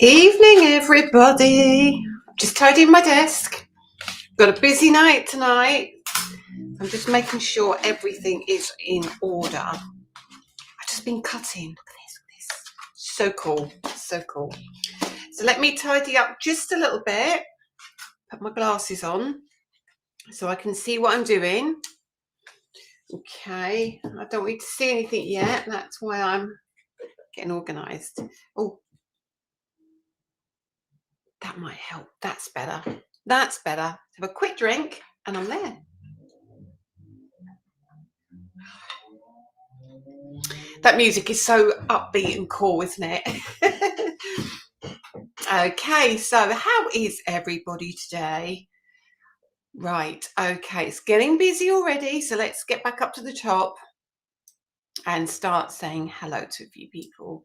Evening, everybody. Just tidying my desk. Got a busy night tonight. I'm just making sure everything is in order. I've just been cutting. Look at this. So cool. So cool. So let me tidy up just a little bit. Put my glasses on so I can see what I'm doing. Okay. I don't need to see anything yet. That's why I'm getting organised. Oh, that might help. That's better. That's better. Have a quick drink and I'm there. That music is so upbeat and cool, isn't it? Okay, so how is everybody today? Right, okay, it's getting busy already, so let's get back up to the top and start saying hello to a few people.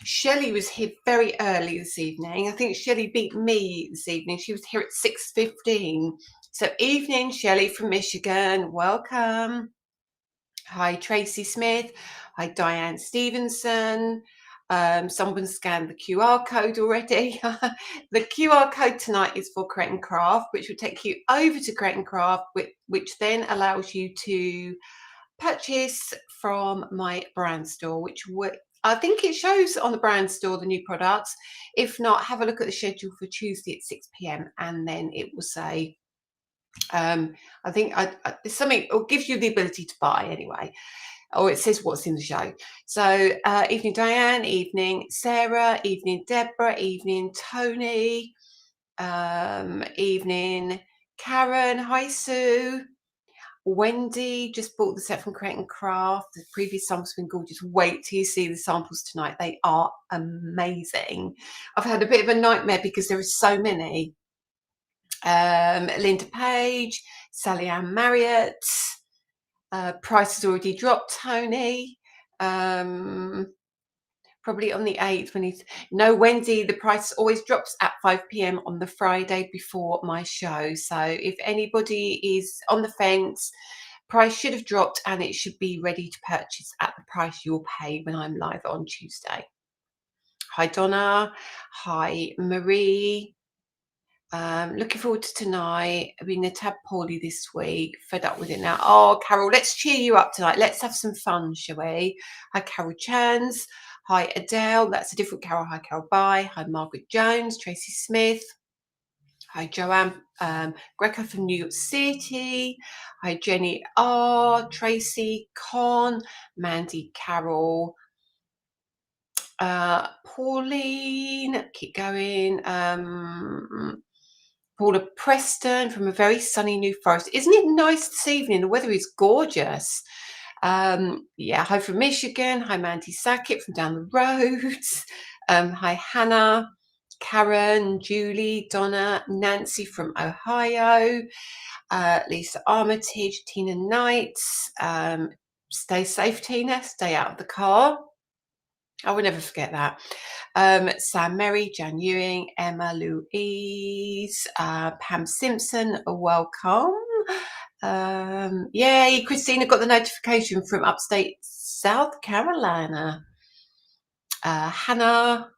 Shelley was here very early this evening. I think Shelley beat me this evening. She was here at 6:15. So evening, Shelley from Michigan, welcome. Hi, Tracy Smith. Hi, Diane Stevenson. Someone scanned the QR code already. The QR code tonight is for Create and Craft, which will take you over to Create and Craft, which then allows you to purchase from my brand store, which I think it shows on the brand store the new products. If not, have a look at the schedule for Tuesday at 6 p.m. and then it will say I think it's something, it gives you the ability to buy anyway, or it says what's in the show. So evening Diane, evening Sarah, evening Deborah, evening Tony, evening Karen, hi Sue, Wendy just bought the set from Create and Craft. The previous samples have been gorgeous. Wait till you see the samples tonight. They are amazing. I've had a bit of a nightmare because there are so many. Linda Page, Sally Ann Marriott, price has already dropped, Tony. Probably on the 8th when he's no Wendy, the price always drops at 5 p.m. on the Friday before my show. So if anybody is on the fence, price should have dropped and it should be ready to purchase at the price you'll pay when I'm live on Tuesday. Hi Donna, hi Marie. Looking forward to tonight. I've been a tad poorly this week, fed up with it now. Oh, Carol, let's cheer you up tonight. Let's have some fun, shall we? Hi, Carol Chans. Hi, Adele. That's a different Carol. Hi, Carol Bye. Hi, Margaret Jones. Tracy Smith. Hi, Joanne Greco from New York City. Hi, Jenny R. Tracy Con. Mandy Carol. Pauline. Keep going. Paula Preston from a very sunny New Forest. Isn't it nice this evening? The weather is gorgeous. Yeah, hi from Michigan. Hi, Mandy Sackett from down the road. Hi, Hannah, Karen, Julie, Donna, Nancy from Ohio, Lisa Armitage, Tina Knights. Stay safe, Tina. Stay out of the car. I will never forget that. Sam Merry, Jan Ewing, Emma Louise, Pam Simpson, welcome. Yay, Christina got the notification from upstate South Carolina. Hannah,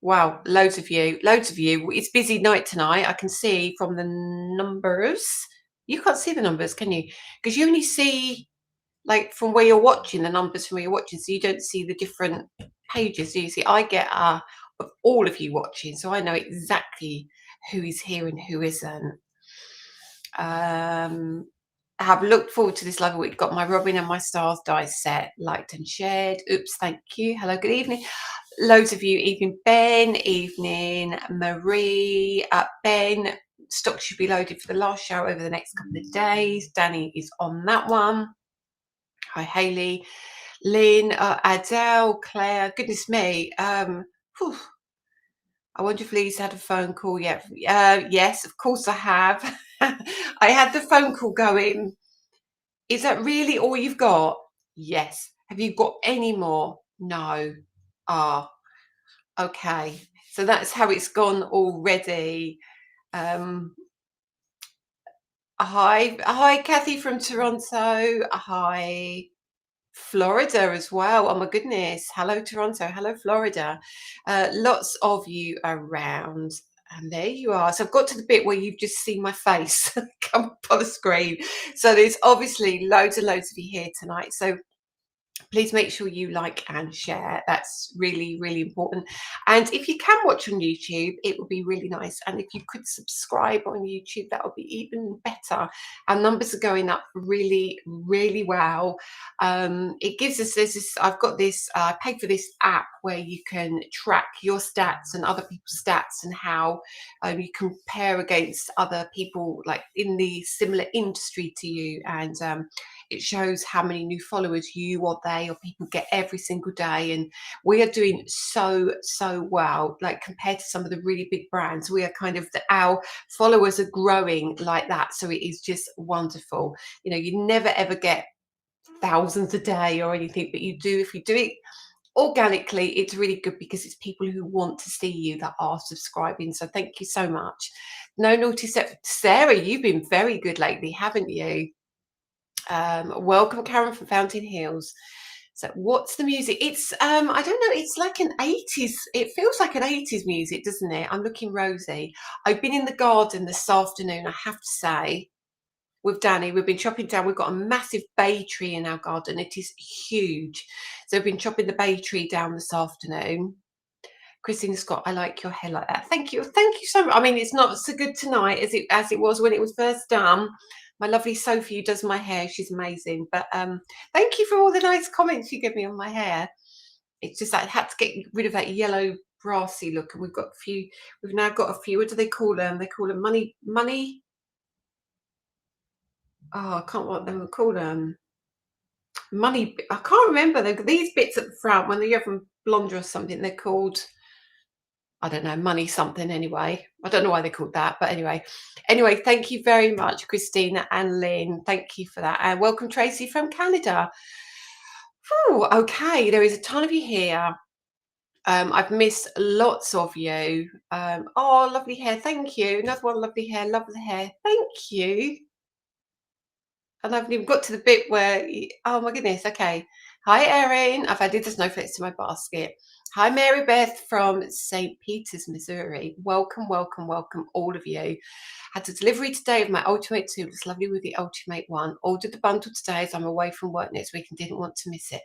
wow, loads of you. It's busy night tonight. I can see from the numbers. You can't see the numbers, can you? Because you only see like from where you're watching, the numbers from where you're watching, so you don't see the different pages. So you see, I get of all of you watching, so I know exactly who is here and who isn't. I have looked forward to this live week. Got my Robin and my Stars dice set liked and shared. Oops, thank you. Hello, good evening. Loads of you. Evening Ben, evening Marie. Ben, stock should be loaded for the last show over the next couple of days. Danny is on that one. Hi, Hayley, Lynn, Adele, Claire. Goodness me. I wonder if Lee's had a phone call yet. Yes, of course I have. I had the phone call going. Is that really all you've got? Yes. Have you got any more? No. Ah, okay. So that's how it's gone already. Hi, Kathy from Toronto. Hi, Florida as well. Oh my goodness. Hello, Toronto. Hello, Florida. Lots of you around. And there you are. So I've got to the bit where you've just seen my face come up on the screen. So there's obviously loads and loads of you here tonight. So please make sure you like and share. That's really, really important. And if you can watch on YouTube, it would be really nice. And if you could subscribe on YouTube, that would be even better. Our numbers are going up really, really well. It gives us this, I've got this, I paid for this app where you can track your stats and other people's stats and how you compare against other people like in the similar industry to you. And it shows how many new followers you or they or people get every single day. And we are doing so well, like compared to some of the really big brands. We are kind of, our followers are growing like that. So it is just wonderful. You know, you never ever get thousands a day or anything, but you do, if you do it organically, it's really good because it's people who want to see you that are subscribing. So thank you so much. No naughty Sarah, you've been very good lately, haven't you? Welcome, Karen from Fountain Hills. So what's the music? It's I don't know, it's like an 80s, it feels like an 80s music, doesn't it? I'm looking rosy. I've been in the garden this afternoon, I have to say, with Danny. We've been chopping down, we've got a massive bay tree in our garden. It is huge. So we've been chopping the bay tree down this afternoon. Christine Scott, I like your hair like that. Thank you so much. I mean, it's not so good tonight as it was when it was first done. My lovely Sophie who does my hair, she's amazing. But thank you for all the nice comments you give me on my hair. It's just I had to get rid of that yellow brassy look, and we've now got a few. What do they call them? They call them money. Oh, I can't what they would call them. Money. I can't remember. These bits at the front when you have them blonde or something. They're called, I don't know, money something anyway. I don't know why they're called that, but anyway. Anyway, thank you very much, Christina and Lynn. Thank you for that. And welcome, Tracy from Canada. Oh, okay. There is a ton of you here. I've missed lots of you. Oh, lovely hair. Thank you. Another one, lovely hair. Love the hair. Thank you. And I've even got to the bit where, oh my goodness, okay. Hi, Erin. I've added the snowflakes to my basket. Hi, Mary Beth from St. Peters, Missouri. Welcome, welcome, welcome, all of you. Had a delivery today of my Ultimate 2. It's lovely with the Ultimate 1. Ordered the bundle today as I'm away from work next week and didn't want to miss it.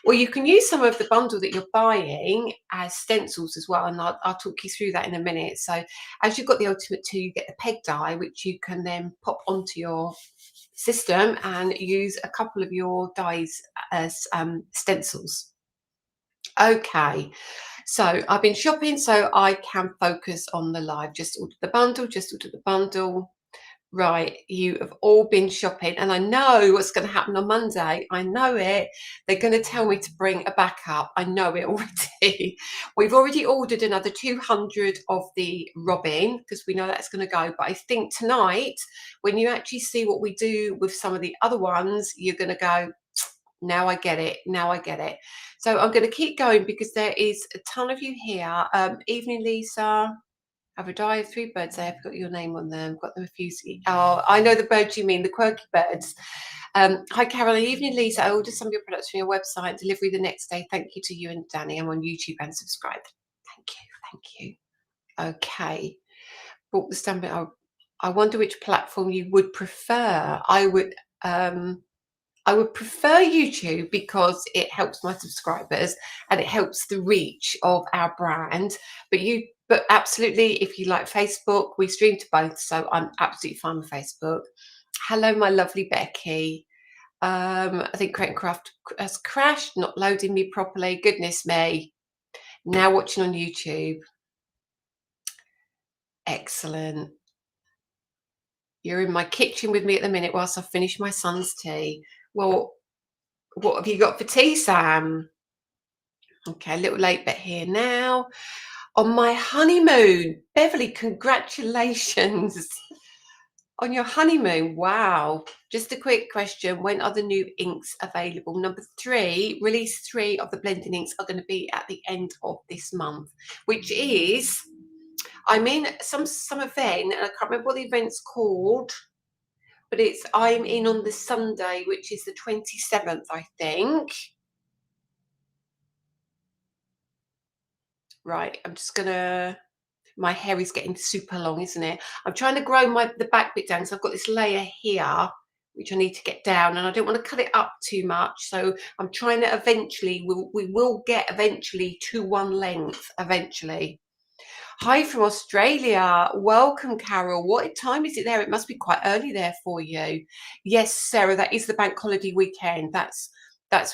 Well, you can use some of the bundle that you're buying as stencils as well, and I'll talk you through that in a minute. So as you've got the Ultimate 2, you get the peg die, which you can then pop onto your system and use a couple of your dies as stencils. Okay, so I've been shopping so I can focus on the live. Just ordered the bundle. Right, you have all been shopping, and I know what's going to happen on Monday. I know it. They're going to tell me to bring a backup. I know it already. We've already ordered another 200 of the robin because we know that's going to go. But I think tonight, when you actually see what we do with some of the other ones, you're going to go, now I get it. Now I get it. So I'm going to keep going because there is a ton of you here. Evening, Lisa. Have a die of 3 birds. I have got your name on them. Got them a few. Oh, I know the birds you mean, the quirky birds. Hi, Caroline. Evening, Lisa. I ordered some of your products from your website. Delivery the next day. Thank you to you and Danny. I'm on YouTube and subscribe. Thank you. Thank you. Okay. Bought the stamping. I wonder which platform you would prefer. I would prefer YouTube because it helps my subscribers and it helps the reach of our brand. But absolutely, if you like Facebook, we stream to both, so I'm absolutely fine with Facebook. Hello, my lovely Becky. I think Create and Craft has crashed, not loading me properly. Goodness me. Now watching on YouTube. Excellent. You're in my kitchen with me at the minute whilst I finish my son's tea. Well, what have you got for tea, Sam? Okay, a little late, but here now. On my honeymoon. Beverly, congratulations on your honeymoon. Wow. Just a quick question. When are the new inks available? Number 3, release 3 of the blending inks are going to be at the end of this month, which is, I'm in some event, and I can't remember what the event's called, but I'm in on the Sunday, which is the 27th, I think. Right, I'm just gonna my hair is getting super long, isn't it? I'm trying to grow the back bit down, so I've got this layer here, which I need to get down, and I don't want to cut it up too much. So I'm trying to eventually, we will get eventually to one length eventually. Hi from Australia. Welcome, Carol. What time is it there? It must be quite early there for you. Yes, Sarah, that is the bank holiday weekend. That's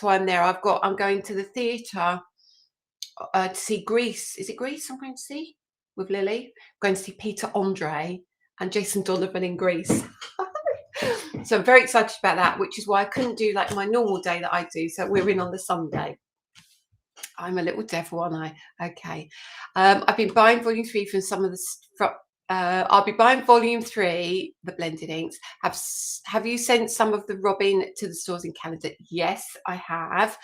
why I'm there. I'm going to the theatre to see Greece. Is it Greece I'm going to see with Lily? I'm going to see Peter Andre and Jason Donovan in Greece. So I'm very excited about that, which is why I couldn't do like my normal day that I do. So we're in on the Sunday. I'm a little devil, aren't I? Okay. I've been buying volume 3 from some of the. I'll be buying volume 3, the blended inks. Have you sent some of the Robin to the stores in Canada? Yes, I have.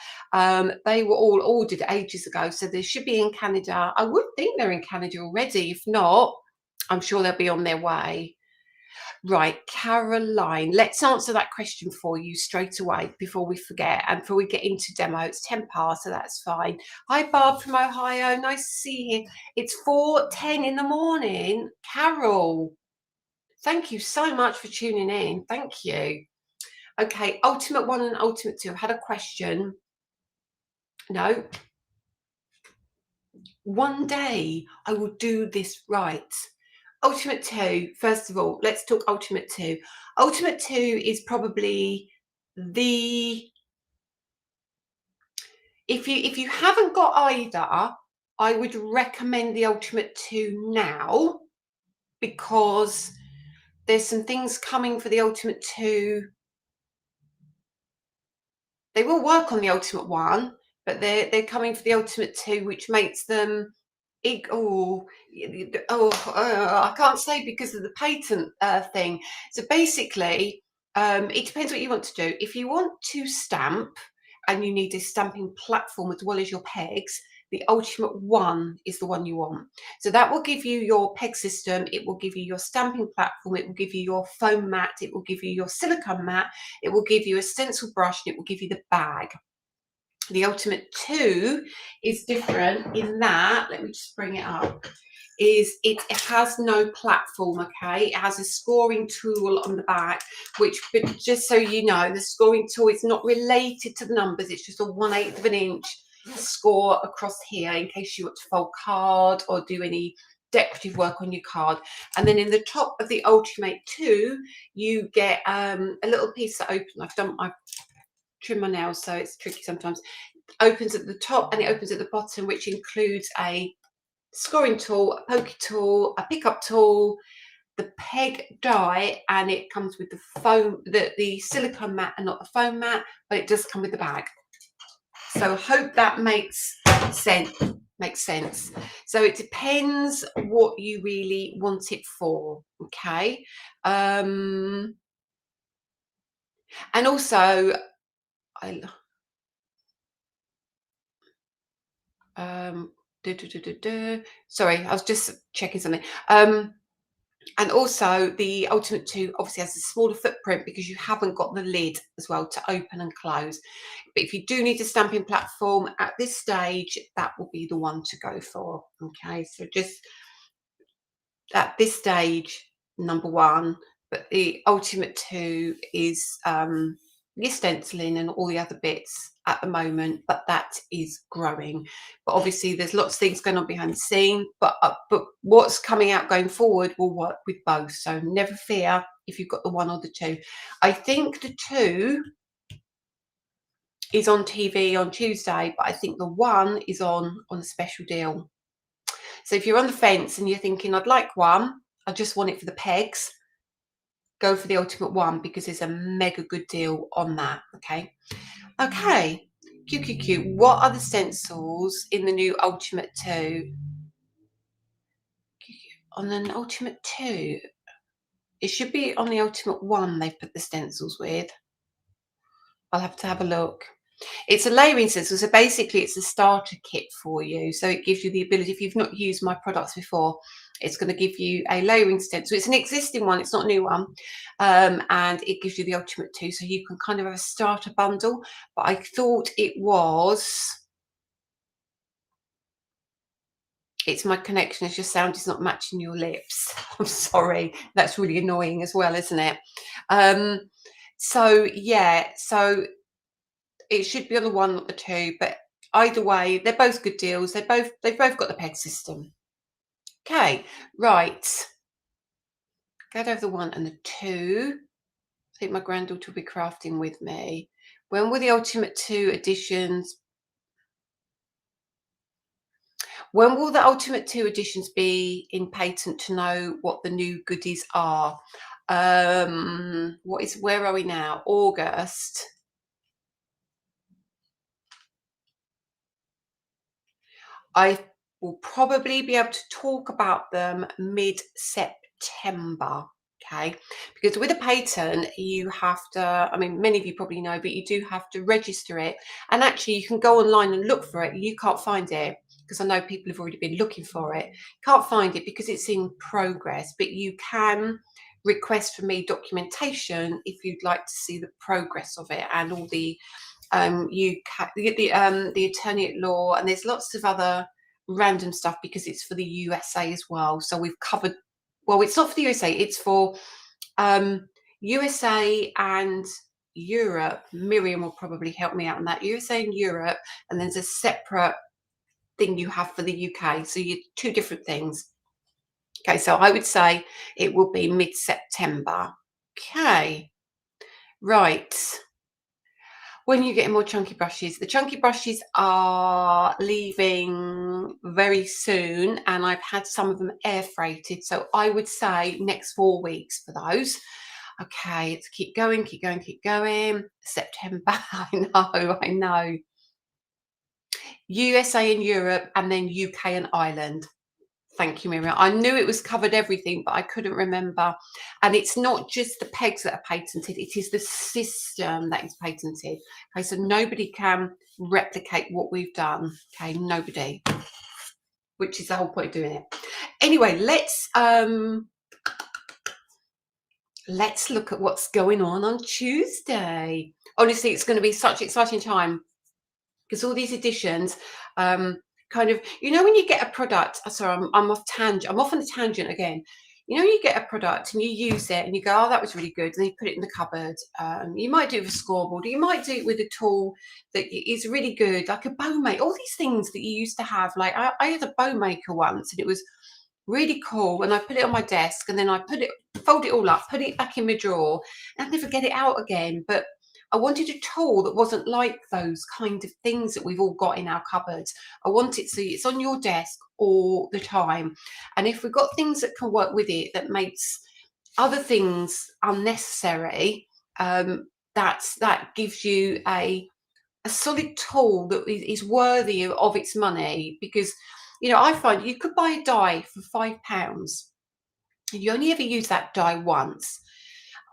They were all ordered ages ago, so they should be in Canada. I would think they're in Canada already. If not, I'm sure they'll be on their way. Right, Caroline, let's answer that question for you straight away before we forget and before we get into demo. It's 10 past, so that's fine. Hi, Barb from Ohio. Nice to see you. It's 4:10 in the morning. Carol, thank you so much for tuning in. Thank you. Okay, Ultimate 1 and Ultimate 2. I've had a question. No. One day I will do this right. Ultimate 2, first of all, let's talk Ultimate 2. Ultimate 2 is probably if you haven't got either, I would recommend the Ultimate 2 now, because there's some things coming for the Ultimate 2. They will work on the Ultimate 1, but they're coming for the Ultimate 2, which makes them I can't say because of the patent thing. So basically, it depends what you want to do. If you want to stamp and you need a stamping platform as well as your pegs, the Ultimate 1 is the one you want. So that will give you your peg system, it will give you your stamping platform, it will give you your foam mat, it will give you your silicone mat, it will give you a stencil brush, and it will give you the bag. The Ultimate 2 is different in that, let me just bring it up, it has no platform, okay? It has a scoring tool on the back, but just so you know, the scoring tool is not related to the numbers, it's just a 1/8 of an inch score across here in case you want to fold card or do any decorative work on your card. And then in the top of the Ultimate 2, you get a little piece that opens. I've trim my nails, so it's tricky sometimes. Opens at the top and it opens at the bottom, which includes a scoring tool, a pokey tool, a pickup tool, the peg die, and it comes with the foam, the silicone mat and not the foam mat, but it does come with the bag. So I hope that makes sense. So it depends what you really want it for, okay? And also sorry, I was just checking something. And also the Ultimate 2 obviously has a smaller footprint because you haven't got the lid as well to open and close. But if you do need a stamping platform at this stage, that will be the one to go for. Okay, so just at this stage, number 1, but the Ultimate 2 is your stenciling and all the other bits at the moment, but that is growing. But obviously there's lots of things going on behind the scene, but what's coming out going forward will work with both, so never fear if you've got the 1 or the 2. I think the 2 is on TV on Tuesday, but I think the 1 is on a special deal. So if you're on the fence and you're thinking, I'd like 1, I just want it for the pegs, go for the Ultimate 1 because there's a mega good deal on that. Okay, QQQ. What are the stencils in the new Ultimate 2? On an Ultimate 2, it should be on the Ultimate 1 they've put the stencils with. I'll have to have a look. It's a layering stencil, so basically it's a starter kit for you. So it gives you the ability, if you've not used my products before, It's going to give you a layering stencil. It's an existing one, it's not a new one, and it gives you the ultimate 2, so you can kind of have a starter bundle. But I thought it was, it's my connection, as your sound is not matching your lips. I'm sorry, that's really annoying as well, isn't it? So yeah, so it should be on the 1, not the 2, but either way, they're both good deals. They've both got the peg system. Okay, right. Go over the 1 and the 2. I think my granddaughter will be crafting with me. When will the ultimate 2 editions? When will the ultimate 2 editions be in patent to know what the new goodies are? Where are we now? August. I will probably be able to talk about them mid-September. Okay, because with a patent, you have to, I mean, many of you probably know, but you do have to register it. And actually, you can go online and look for it. You can't find it because I know people have already been looking for it. Can't find it because it's in progress, but you can request from me documentation if you'd like to see the progress of it and all the the attorney at law, and there's lots of other random stuff because it's for the USA as well. So we've covered, well, it's not for the USA, it's for USA and Europe. Miriam will probably help me out on that. USA and Europe, and there's a separate thing you have for the UK. So you're 2 different things. Okay, so I would say it will be mid-September. Okay, right. When you're getting more chunky brushes, the chunky brushes are leaving very soon, and I've had some of them air freighted, so I would say next 4 weeks for those. Okay, let's keep going. September. I know. USA and Europe, and then UK and Ireland. Thank you, Miriam. I knew it was covered everything, but I couldn't remember. And it's not just the pegs that are patented, it is the system that is patented. Okay, so nobody can replicate what we've done. Okay, nobody. Which is the whole point of doing it. Anyway, let's look at what's going on Tuesday. Honestly, it's going to be such an exciting time because all these editions, kind of, you know, when you get a product, sorry, I'm off on a tangent again. You know, you get a product and you use it and you go, oh, that was really good, and you put it in the cupboard. You might do it with a scoreboard, or you might do it with a tool that is really good, like a bow maker. All these things that you used to have, like I had a bow maker once, and it was really cool, and I put it on my desk, and then I fold it all up, put it back in my drawer, and I'd never get it out again. But I wanted a tool that wasn't like those kind of things that we've all got in our cupboards. I want it so it's on your desk all the time. And if we've got things that can work with it that makes other things unnecessary, that gives you a solid tool that is worthy of its money. Because, you know, I find you could buy a die for £5 and you only ever use that die once.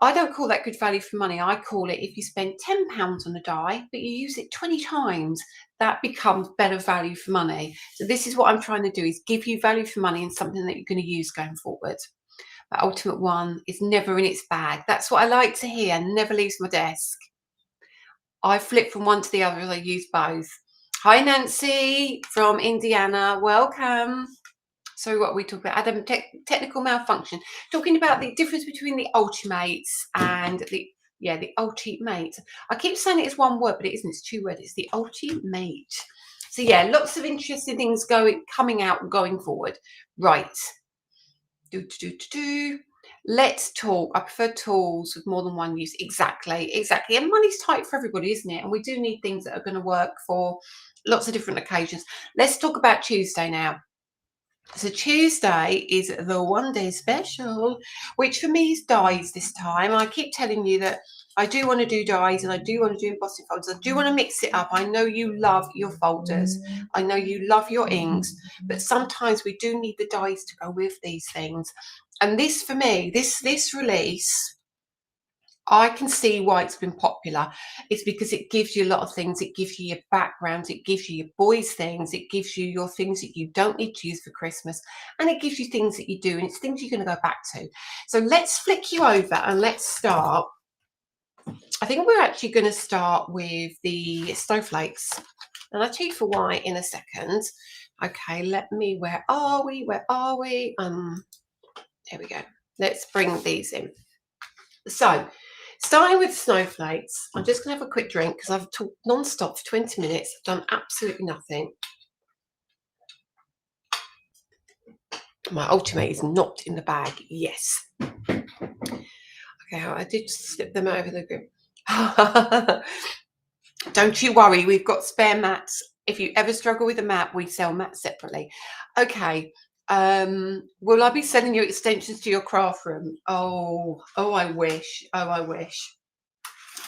I don't call that good value for money. I call it, if you spend £10 on a die, but you use it 20 times, that becomes better value for money. So this is what I'm trying to do, is give you value for money and something that you're going to use going forward. But Ultimate One is never in its bag. That's what I like to hear. Never leaves my desk. I flip from one to the other as I use both. Hi, Nancy from Indiana. Welcome. So what are we talking about? Adam, technical malfunction. Talking about the difference between the ultimates and the ultimate. I keep saying it as one word, but it isn't. It's 2 words. It's the ultimate. So yeah, lots of interesting things coming out going forward. Right. Let's talk. I prefer tools with more than one use. Exactly. And money's tight for everybody, isn't it? And we do need things that are going to work for lots of different occasions. Let's talk about Tuesday now. So Tuesday is the one day special, which for me is dies this time. I keep telling you that I do want to do dies and I do want to do embossing folders. I do want to mix it up. I know you love your folders. I know you love your inks, but sometimes we do need the dies to go with these things. And this, for me, this release, I can see why it's been popular. It's because it gives you a lot of things. It gives you your backgrounds. It gives you your boys' things. It gives you your things that you don't need to use for Christmas. And it gives you things that you do. And it's things you're going to go back to. So let's flick you over and let's start. I think we're actually going to start with the snowflakes. And I'll tell you for why in a second. Okay, where are we? Where are we? There we go. Let's bring these in. So, starting with snowflakes, I'm just going to have a quick drink because I've talked non-stop for 20 minutes. I've done absolutely nothing. My ultimate is not in the bag. Yes. Okay, I did slip them over the grip. Don't you worry, we've got spare mats. If you ever struggle with a mat, we sell mats separately. Okay. Will I be sending you extensions to your craft room? Oh, I wish. Oh, I wish.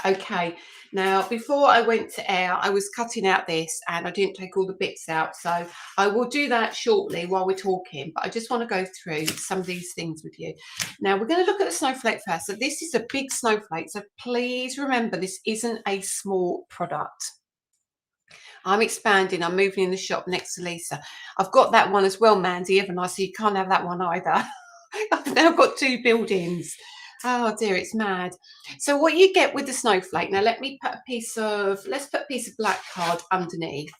Okay, now before I went to air, I was cutting out this and I didn't take all the bits out. So I will do that shortly while we're talking, but I just want to go through some of these things with you. Now we're going to look at the snowflake first. So this is a big snowflake. So please remember, this isn't a small product. I'm expanding. I'm moving in the shop next to Lisa. I've got that one as well, Mandy, haven't I? So you can't have that one either. I've now got 2 buildings. Oh dear, it's mad. So what you get with the snowflake, now let me put let's put a piece of black card underneath.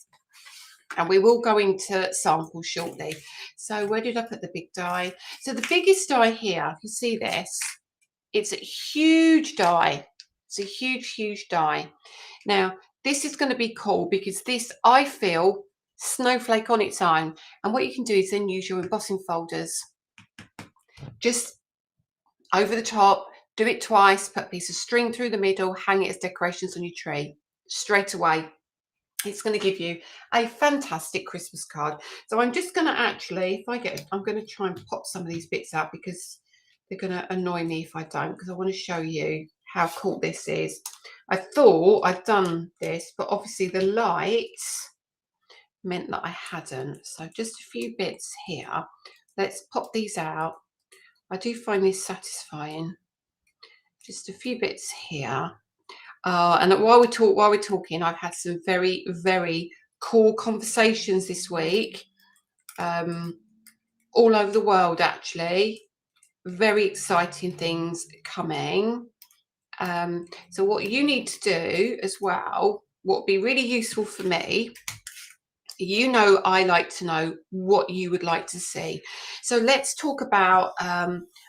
And we will go into samples shortly. So where did I put the big die? So the biggest die here, you see this, it's a huge die. It's a huge, huge die. Now, this is going to be cool because this, I feel, snowflake on its own. And what you can do is then use your embossing folders. Just over the top, do it twice, put a piece of string through the middle, hang it as decorations on your tree. Straight away, it's going to give you a fantastic Christmas card. So I'm just going to actually, I'm going to try and pop some of these bits out because they're going to annoy me if I don't, because I want to show you how cool this is. I thought I'd done this, but obviously the lights meant that I hadn't. So just a few bits here. Let's pop these out. I do find this satisfying. Just a few bits here. And while we're talking, I've had some very, very cool conversations this week, all over the world, actually. Very exciting things coming. So what you need to do as well, what would be really useful for me, I like to know what you would like to see. So let's talk about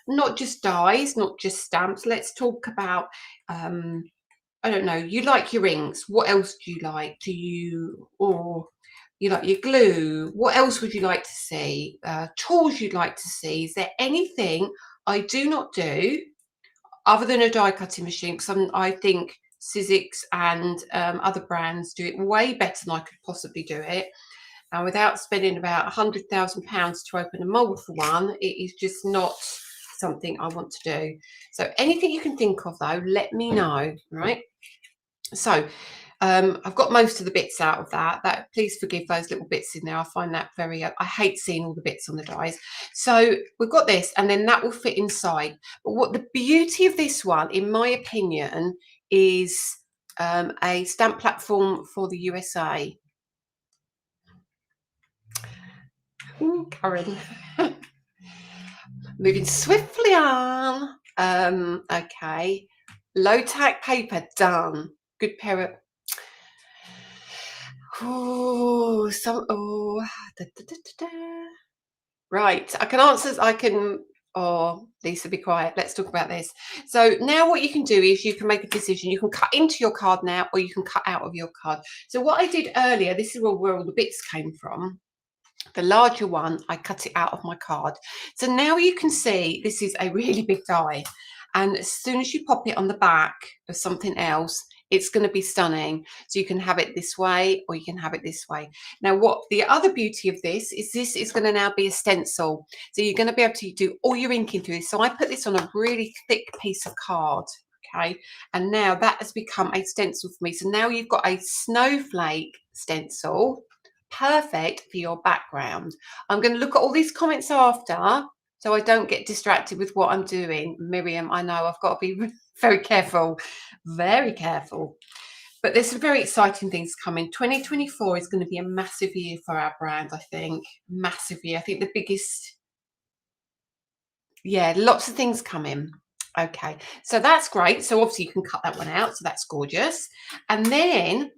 not just dies, not just stamps. Let's talk about I don't know, you like your rings. What else do you like? Or you like your glue? What else would you like to see? Tools you'd like to see? Is there anything I do not do other than a die cutting machine? Because I think Sizzix and other brands do it way better than I could possibly do it. And without spending about £100,000 to open a mould for one, it is just not something I want to do. So anything you can think of, though, let me know, right? So I've got most of the bits out of that. Please forgive those little bits in there. I find that very, I hate seeing all the bits on the dies. So we've got this, and then that will fit inside. But what the beauty of this one, in my opinion, is a stamp platform for the USA. Ooh, Karen. Moving swiftly on. Okay. Low tack paper, done. Good pair of. Oh, right. Oh, Lisa, be quiet. Let's talk about this. So now what you can do is you can make a decision. You can cut into your card now, or you can cut out of your card. So what I did earlier, this is where all the bits came from. The larger one, I cut it out of my card. So now you can see this is a really big die. And as soon as you pop it on the back of something else, it's going to be stunning. So you can have it this way, or you can have it this way. Now, what the other beauty of this is going to now be a stencil. So you're going to be able to do all your inking through this. So I put this on a really thick piece of card. Okay, and now that has become a stencil for me. So now you've got a snowflake stencil, perfect for your background. I'm going to look at all these comments after so I don't get distracted with what I'm doing. Miriam, I know I've got to be very careful, very careful. But there's some very exciting things coming. 2024 is going to be a massive year for our brand, I think. Massive year. I think the biggest, yeah, lots of things coming. Okay, so that's great. So obviously you can cut that one out. So that's gorgeous. And then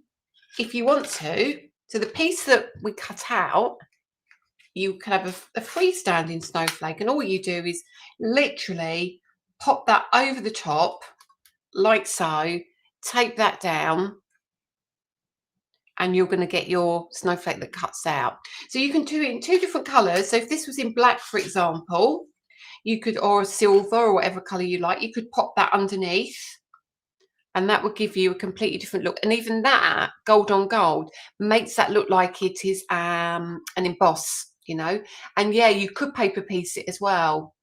if you want to, so the piece that we cut out, you can have a freestanding snowflake, and all you do is literally pop that over the top like so, tape that down, and you're going to get your snowflake that cuts out. So you can do it in 2 different colors. So if this was in black, for example, you could, or silver, or whatever color you like, you could pop that underneath, and that would give you a completely different look. And even that gold on gold makes that look like it is an emboss, you know. And yeah, you could paper piece it as well.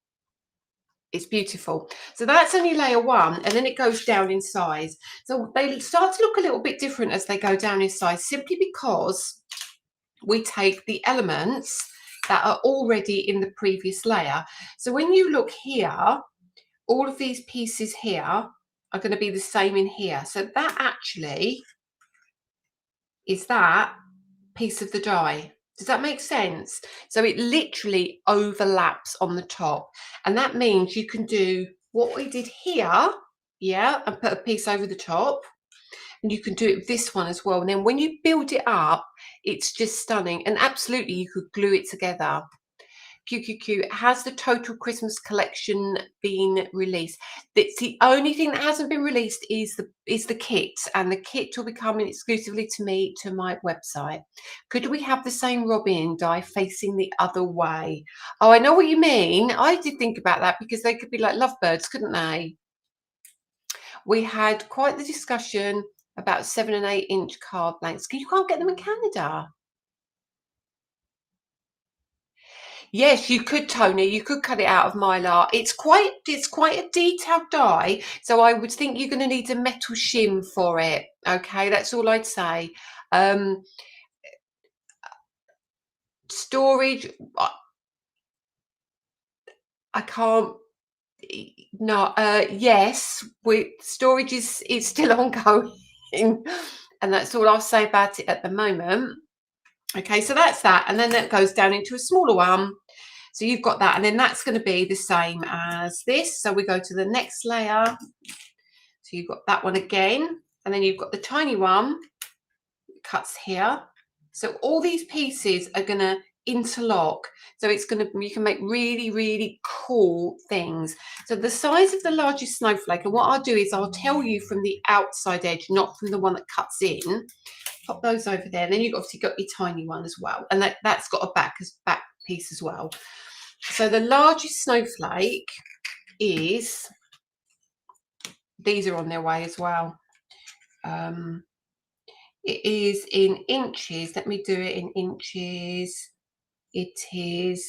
It's beautiful. So that's only layer 1, and then it goes down in size. So they start to look a little bit different as they go down in size, simply because we take the elements that are already in the previous layer. So when you look here, all of these pieces here are going to be the same in here. So that actually is that piece of the die. Does that make sense? So it literally overlaps on the top, and that means you can do what we did here, yeah, and put a piece over the top, and you can do it with this one as well. And then when you build it up, it's just stunning. And absolutely, you could glue it together. QQQ, has the total Christmas collection been released? It's the only thing that hasn't been released is the kit, and the kit will be coming exclusively to me, to my website. Could we have the same robin die facing the other way? Oh, I know what you mean. I did think about that, because they could be like lovebirds, couldn't they? We had quite the discussion about 7 and 8 inch card blanks. You can't get them in Canada. Yes, you could, Tony. You could cut it out of mylar. It's quite a detailed die, so I would think you're going to need a metal shim for it. Okay, that's all I'd say. Storage, I can't. No, yes, storage is still ongoing, and that's all I'll say about it at the moment. Okay, so that's that, and then that goes down into a smaller one. So you've got that, and then that's going to be the same as this. So we go to the next layer. So you've got that one again, and then you've got the tiny one, cuts here. So all these pieces are going to interlock. So it's going to, you can make really, really cool things. So the size of the largest snowflake, and what I'll do is I'll tell you from the outside edge, not from the one that cuts in. Pop those over there. And then you've obviously got your tiny one as well, and that's got a back piece as well. So the largest snowflake is, these are on their way as well. It is in inches. Let me do it in inches. It is,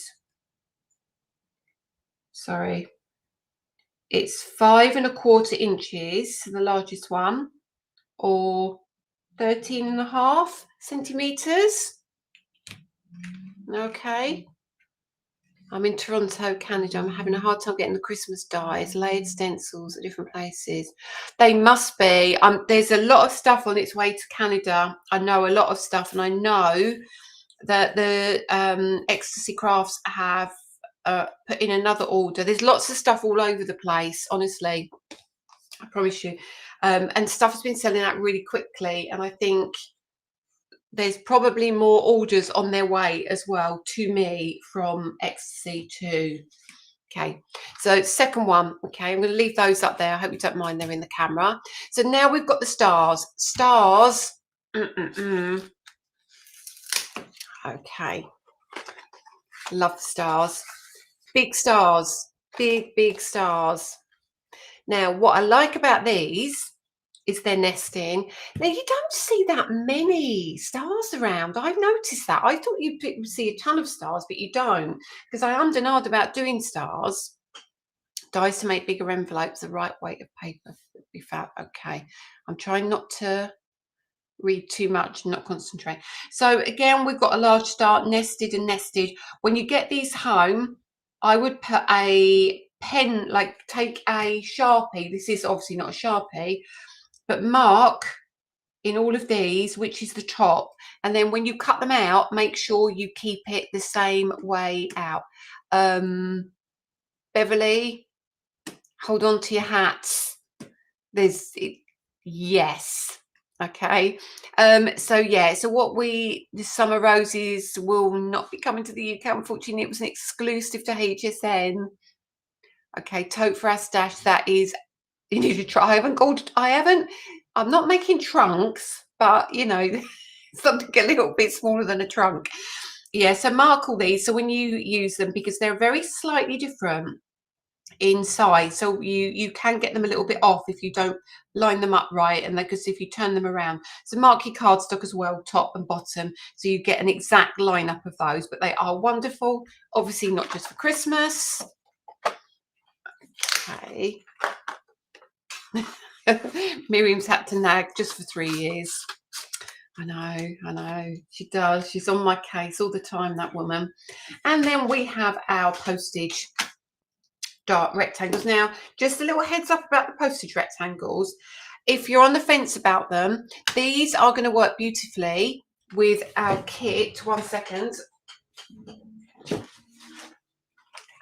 sorry, it's 5¼ inches, the largest one, or 13.5 centimeters. Okay. I'm in Toronto, Canada. I'm having a hard time getting the Christmas dies, layered stencils at different places. They must be. There's a lot of stuff on its way to Canada. I know a lot of stuff, and I know that the Ecstasy Crafts have put in another order. There's lots of stuff all over the place, honestly. I promise you. And stuff has been selling out really quickly, and I think there's probably more orders on their way as well to me from Ecstasy too. Okay, so second one. Okay, I'm going to leave those up there. I hope you don't mind, they're in the camera. So now we've got the stars. Stars. Okay, love stars. Big stars. Big stars. Now, what I like about these is their nesting. Now, you don't see that many stars around. I've noticed that. I thought you'd see a ton of stars, but you don't, because I ummed and ahed about doing stars. Dies to make bigger envelopes, the right weight of paper would be fab. Okay, I'm trying not to read too much and not concentrate. So again, we've got a large star, nested and nested. When you get these home, I would put a pen, like take a Sharpie. This is obviously not a Sharpie, but mark in all of these which is the top, and then when you cut them out, make sure you keep it the same way out. Beverly, hold on to your hats. There's it, yes. Okay. So yeah, so the summer roses will not be coming to the UK, unfortunately. It was an exclusive to HSN. Okay, tote for our stash. That is, you need to try. I'm not making trunks, but you know, something a little bit smaller than a trunk. Yeah, so mark all these. So when you use them, because they're very slightly different in size, so you can get them a little bit off if you don't line them up right, and because if you turn them around. So mark your cardstock as well, top and bottom, so you get an exact lineup of those. But they are wonderful, obviously not just for Christmas. Okay. Miriam's had to nag just for 3 years. I know, she does. She's on my case all the time, that woman. And then we have our postage dart rectangles. Now, just a little heads up about the postage rectangles. If you're on the fence about them, these are going to work beautifully with our kit. 1 second.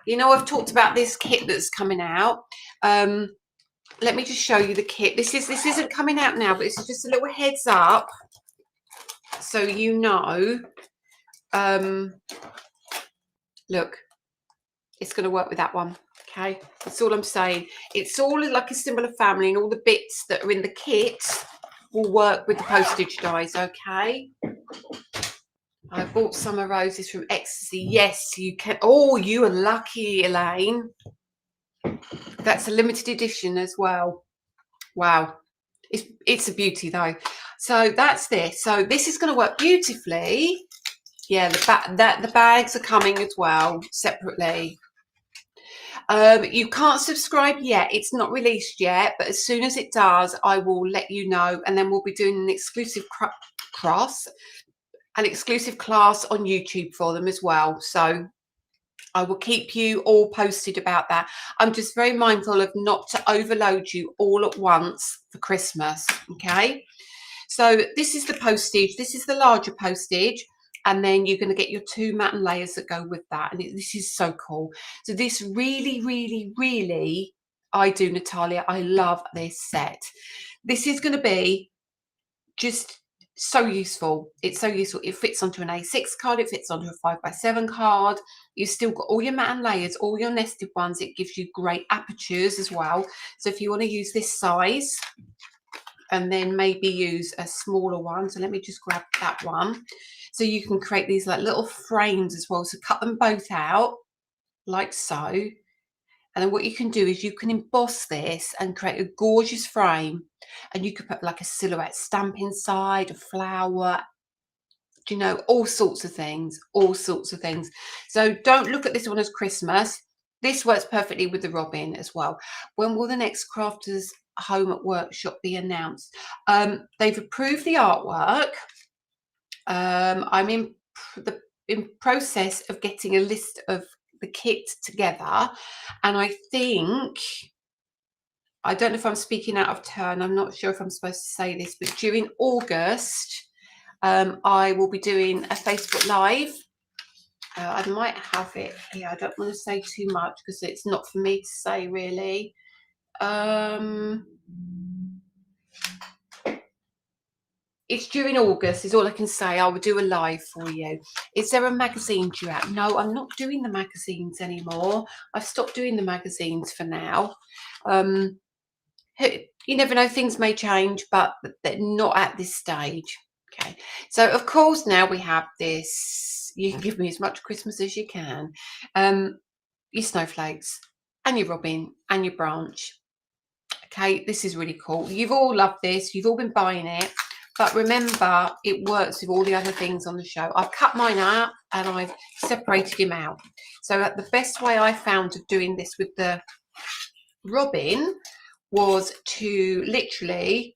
You know, I've talked about this kit that's coming out. Let me just show you the kit. This isn't coming out now, but this is just a little heads up, so you know. Look, it's going to work with that one. Okay, that's all I'm saying. It's all like a symbol of family, and all the bits that are in the kit will work with the postage dies. Okay. I bought summer roses from Ecstasy. Yes, you can. Oh, you are lucky, Elaine. That's a limited edition as well. Wow, it's a beauty though. So that's this. So this is going to work beautifully. Yeah, the bags are coming as well separately. You can't subscribe yet. It's not released yet, but as soon as it does, I will let you know, and then we'll be doing an exclusive class on YouTube for them as well. So I will keep you all posted about that. I'm just very mindful of not to overload you all at once for Christmas. Okay. So this is the postage. This is the larger postage. And then you're going to get your 2 matte layers that go with that. And this is so cool. So this really, really, really, I do, Natalia. I love this set. This is going to be just so useful. It's so useful. It fits onto an A6 card. It fits onto a 5x7 card. You've still got all your matte layers, all your nested ones. It gives you great apertures as well. So if you want to use this size, and then maybe use a smaller one. So let me just grab that one. So you can create these like little frames as well. So cut them both out like so. And then what you can do is you can emboss this and create a gorgeous frame. And you could put like a silhouette stamp inside, a flower, you know, all sorts of things, So don't look at this one as Christmas. This works perfectly with the robin as well. When will the next Crafters Home at Workshop be announced? They've approved the artwork. I'm in process of getting a list of the kit together, and I don't know if I'm speaking out of turn. I'm not sure if I'm supposed to say this, but during August, I will be doing a Facebook Live. I might have it here. I don't want to say too much because it's not for me to say really. It's during August is all I can say. I will do a live for you. Is there a magazine due out? No, I'm not doing the magazines anymore. I've stopped doing the magazines for now. You never know, things may change, but they're not at this stage. Okay, so of course now we have this. You can give me as much Christmas as you can. Your snowflakes and your robin and your branch. Okay, this is really cool. You've all loved this. You've all been buying it. But remember, it works with all the other things on the show. I've cut mine out and I've separated him out. So the best way I found of doing this with the robin was to literally,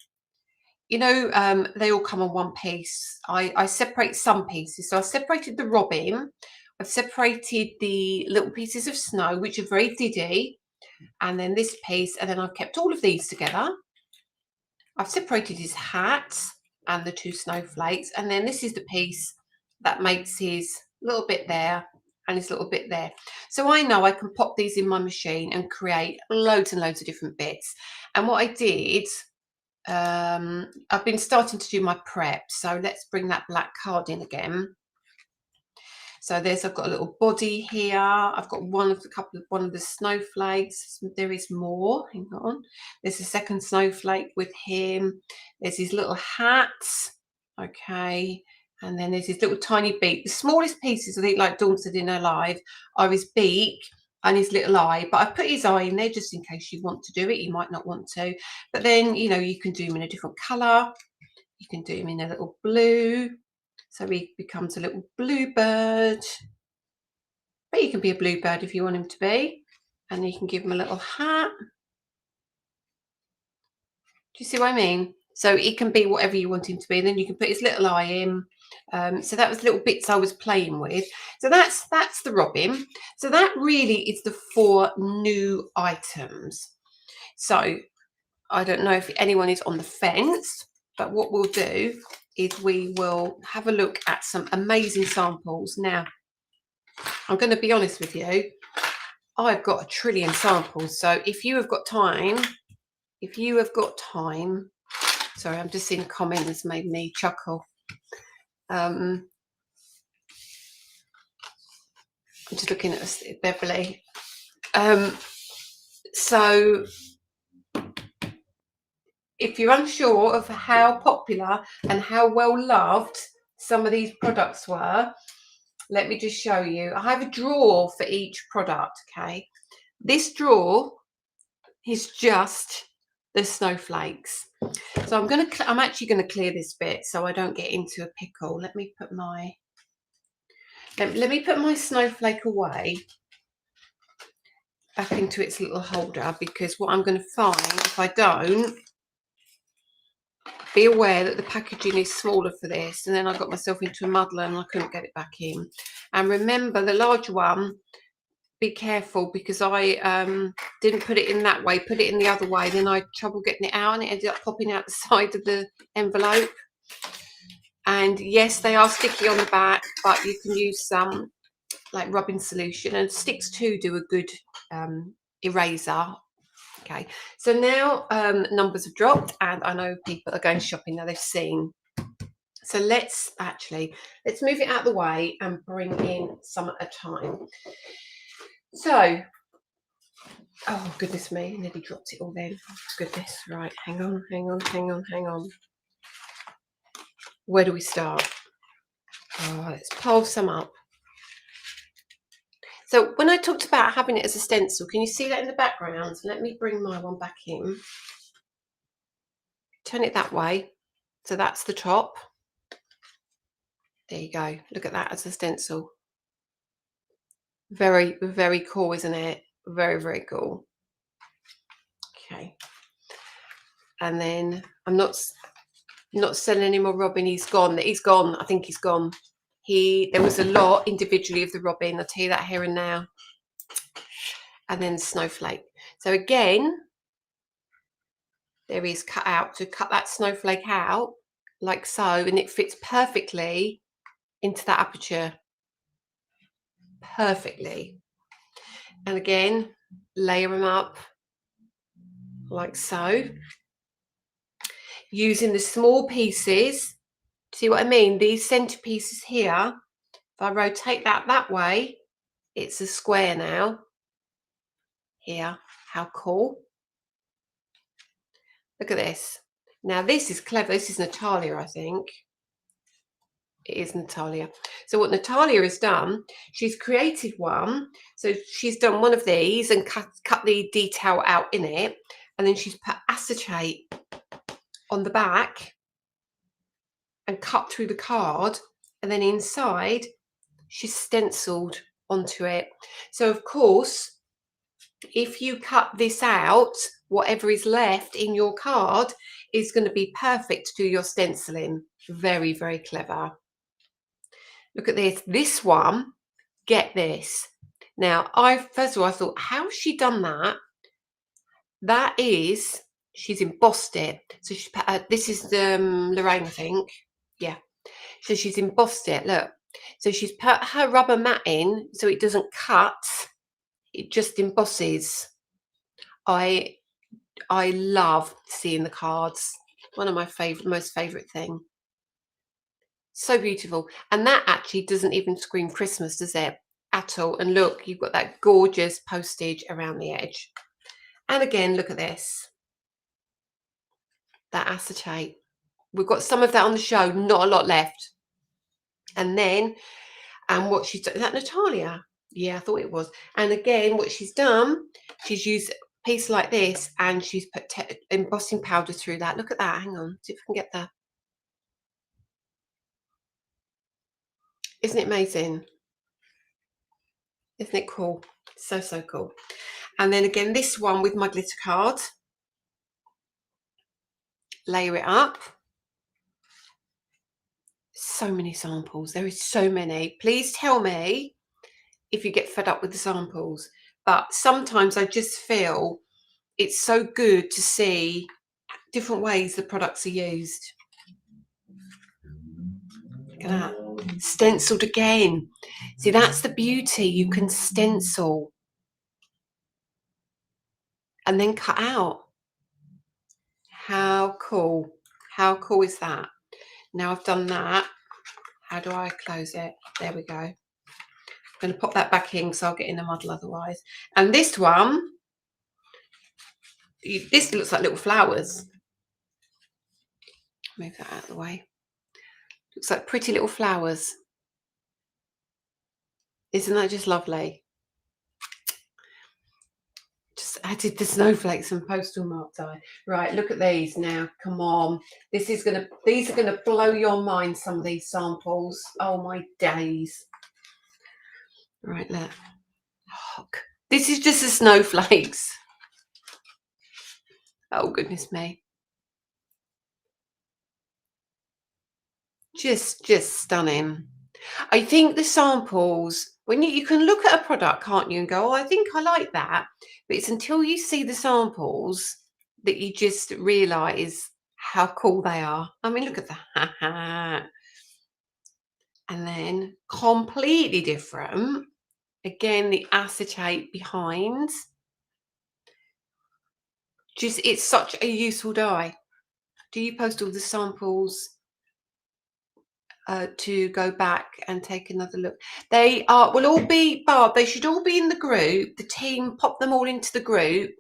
you know, they all come on one piece. I separate some pieces. So I separated the robin I've separated the little pieces of snow, which are very diddy, and then this piece, and then I've kept all of these together. I've separated his hat and the two snowflakes, and then this is the piece that makes his little bit there and his little bit there. So I know I can pop these in my machine and create loads and loads of different bits. And what I did, I've been starting to do my prep. So let's bring that black card in again. So I've got a little body here. I've got one of the snowflakes. There is more. Hang on. There's a second snowflake with him. There's his little hat. Okay. And then there's his little tiny beak. The smallest pieces, I think, like Dawn said in her live, are his beak and his little eye. But I put his eye in there just in case you want to do it. You might not want to. But then, you can do him in a different colour. You can do him in a little blue. So he becomes a little bluebird. But you can be a bluebird if you want him to be. And you can give him a little hat. Do you see what I mean? So it can be whatever you want him to be. And then you can put his little eye in. So that was little bits I was playing with. So that's the robin. So that really is the 4 new items. So I don't know if anyone is on the fence, but what we'll do is we will have a look at some amazing samples. Now, I'm going to be honest with you, I've got a trillion samples. So if you have got time, sorry, I'm just seeing a comment that's made me chuckle. I'm just looking at Beverly. So if you're unsure of how popular and how well loved some of these products were, let me just show you. I have a drawer for each product, okay? This drawer is just the snowflakes. So I'm actually going to clear this bit so I don't get into a pickle. Let me put my snowflake away back into its little holder, because what I'm going to find, if I don't, be aware that the packaging is smaller for this, and then I got myself into a muddler and I couldn't get it back in. And remember, the large one, be careful, because I didn't put it in that way, put it in the other way, then I had trouble getting it out and it ended up popping out the side of the envelope. And yes, they are sticky on the back, but you can use some like rubbing solution, and sticks too do a good eraser. Okay, so now numbers have dropped and I know people are going shopping now, they've seen. So let's move it out of the way and bring in some at a time. So, oh goodness me, nearly dropped it all then. Oh, goodness, right, hang on. Where do we start? Oh, let's pile some up. So when I talked about having it as a stencil, can you see that in the background? Let me bring my one back in. Turn it that way. So that's the top. There you go. Look at that as a stencil. Very, very cool, isn't it? Very, very cool. Okay. And then I'm not selling any more robin. He's gone. I think he's gone. There was a lot individually of the robin. I'll tell you that here and now. And then snowflake. So again, there is cut out. To cut that snowflake out like so, and it fits perfectly into that aperture. Perfectly. And again, layer them up like so. Using the small pieces. See what I mean? These center pieces here, if I rotate that way, it's a square now. Here, how cool. Look at this. Now this is clever. This is Natalia, I think. It is Natalia. So what Natalia has done, she's created one. So she's done one of these and cut the detail out in it. And then she's put acetate on the back and cut through the card. And then inside, she's stenciled onto it. So of course, if you cut this out, whatever is left in your card is going to be perfect to do your stenciling. Very, very clever. Look at this. This one Get this. Now, first of all, I thought, how has she done that? That is, she's embossed it. So she's this is the Lorraine, I think. Yeah. So she's embossed it. Look. So she's put her rubber mat in so it doesn't cut. It just embosses. I love seeing the cards. One of my most favorite thing. So beautiful. And that actually doesn't even scream Christmas, does it? At all. And look, you've got that gorgeous postage around the edge. And again, look at this. That acetate. We've got some of that on the show, not a lot left. And then, and what she's done, is that Natalia? Yeah, I thought it was. And again, what she's done, she's used a piece like this and she's put embossing powder through that. Look at that. Hang on, see if we can get that. Isn't it amazing? Isn't it cool? So, so cool. And then again, this one with my glitter card. Layer it up. So many samples. There is so many. Please tell me if you get fed up with the samples. But sometimes I just feel it's so good to see different ways the products are used. Look at that. Stenciled again. See, that's the beauty. You can stencil and then cut out. How cool. How cool is that? Now I've done that. How do I close it? There we go. I'm going to pop that back in so I'll get in a muddle otherwise. And this one, this looks like little flowers. Move that out of the way. Looks like pretty little flowers. Isn't that just lovely? Just added the snowflakes and postal mark die. Right, look at these now. Come on. These are gonna blow your mind, some of these samples. Oh my days. Right, look. This is just the snowflakes. Oh goodness me. Just stunning. I think the samples, when you can look at a product, can't you, and go, oh, I think I like that. But it's until you see the samples that you just realise how cool they are. I mean, look at that. And then completely different. Again, the acetate behind. Just, it's such a useful die. Do you post all the samples to go back and take another look? They will all be, Barb, they should all be in the group. The team, pop them all into the group.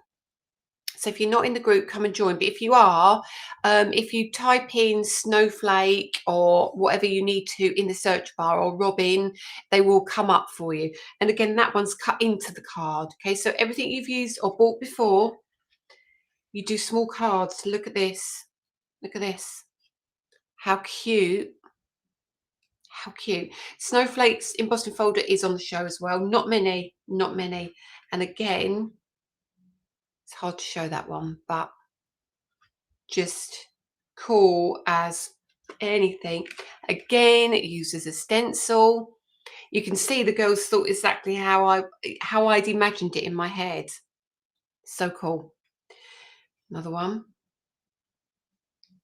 So if you're not in the group, come and join. But if you are, if you type in Snowflake or whatever you need to in the search bar, or Robin, they will come up for you. And again, that one's cut into the card. Okay, so everything you've used or bought before, you do small cards. Look at this. Look at this. How cute. How cute. Snowflake's embossing folder is on the show as well. Not many. And again, it's hard to show that one, but just cool as anything. Again, it uses a stencil. You can see the girls thought exactly how I'd imagined it in my head. So cool. Another one.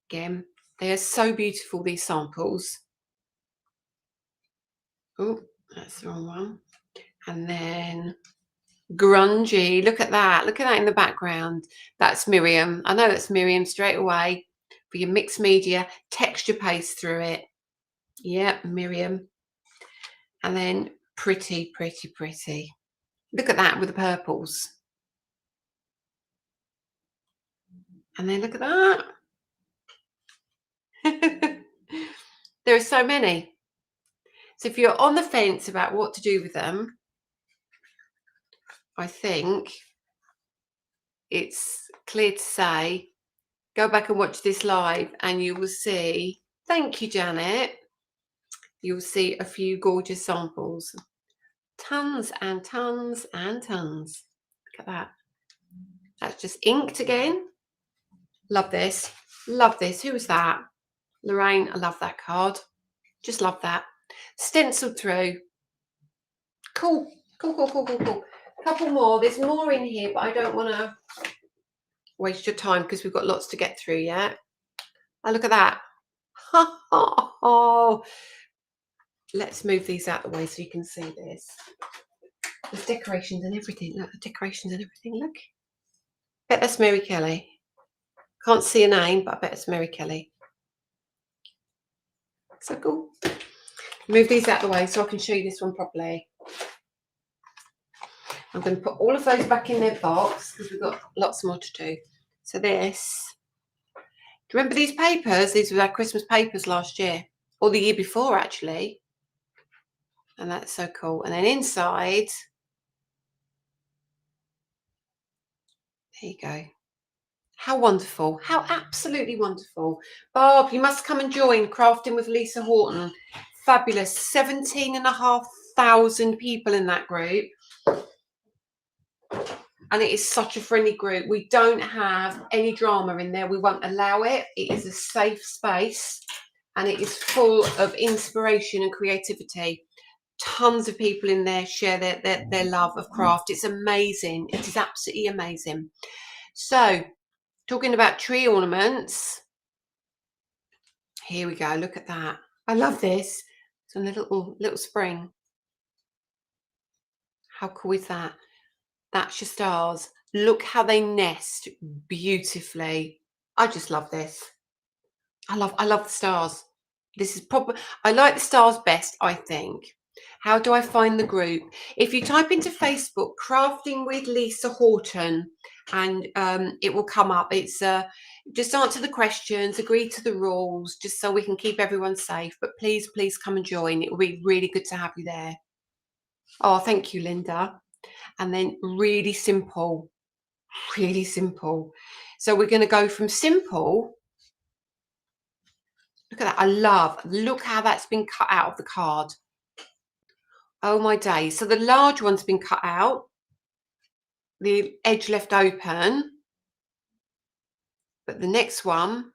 Again, they are so beautiful, these samples. Oh, that's the wrong one. And then grungy. Look at that. Look at that in the background. That's Miriam. I know that's Miriam straight away. For your mixed media, texture paste through it. Yep, Miriam. And then pretty. Look at that with the purples. And then look at that. There are so many. So if you're on the fence about what to do with them, I think it's clear to say, go back and watch this live and you will see, thank you, Janet. You'll see a few gorgeous samples. Tons and tons and tons. Look at that. That's just inked again. Love this. Love this. Who was that? Lorraine. I love that card. Just love that. Stenciled through. Cool. A couple more. There's more in here, but I don't want to waste your time because we've got lots to get through yet. Oh, look at that. Oh, let's move these out of the way so you can see this. There's decorations and everything. Look, the decorations and everything. Look. Bet that's Mary Kelly. Can't see a name, but I bet it's Mary Kelly. So cool. Move these out of the way so I can show you this one properly. I'm going to put all of those back in their box because we've got lots more to do. So this, do you remember these papers? These were our Christmas papers last year, or the year before actually. And that's so cool. And then inside, there you go. How wonderful. How absolutely wonderful. Barb, you must come and join Crafting with Lisa Horton. Fabulous. 17,500 people in that group. And it is such a friendly group. We don't have any drama in there. We won't allow it. It is a safe space and it is full of inspiration and creativity. Tons of people in there share their love of craft. It's amazing. It is absolutely amazing. So, talking about tree ornaments, here we go. Look at that. I love this. It's a little spring. How cool is that? That's your stars. Look how they nest beautifully. I just love this. I love the stars. This is proper. I like the stars best, I think. How do I find the group? If you type into Facebook, Crafting with Lisa Horton, and it will come up. It's just answer the questions, agree to the rules, just so we can keep everyone safe. But please come and join. It will be really good to have you there. Oh, thank you, Linda. And then really simple. So we're going to go from simple. Look at that. Look how that's been cut out of the card. Oh my days. So the large one's been cut out, the edge left open, but the next one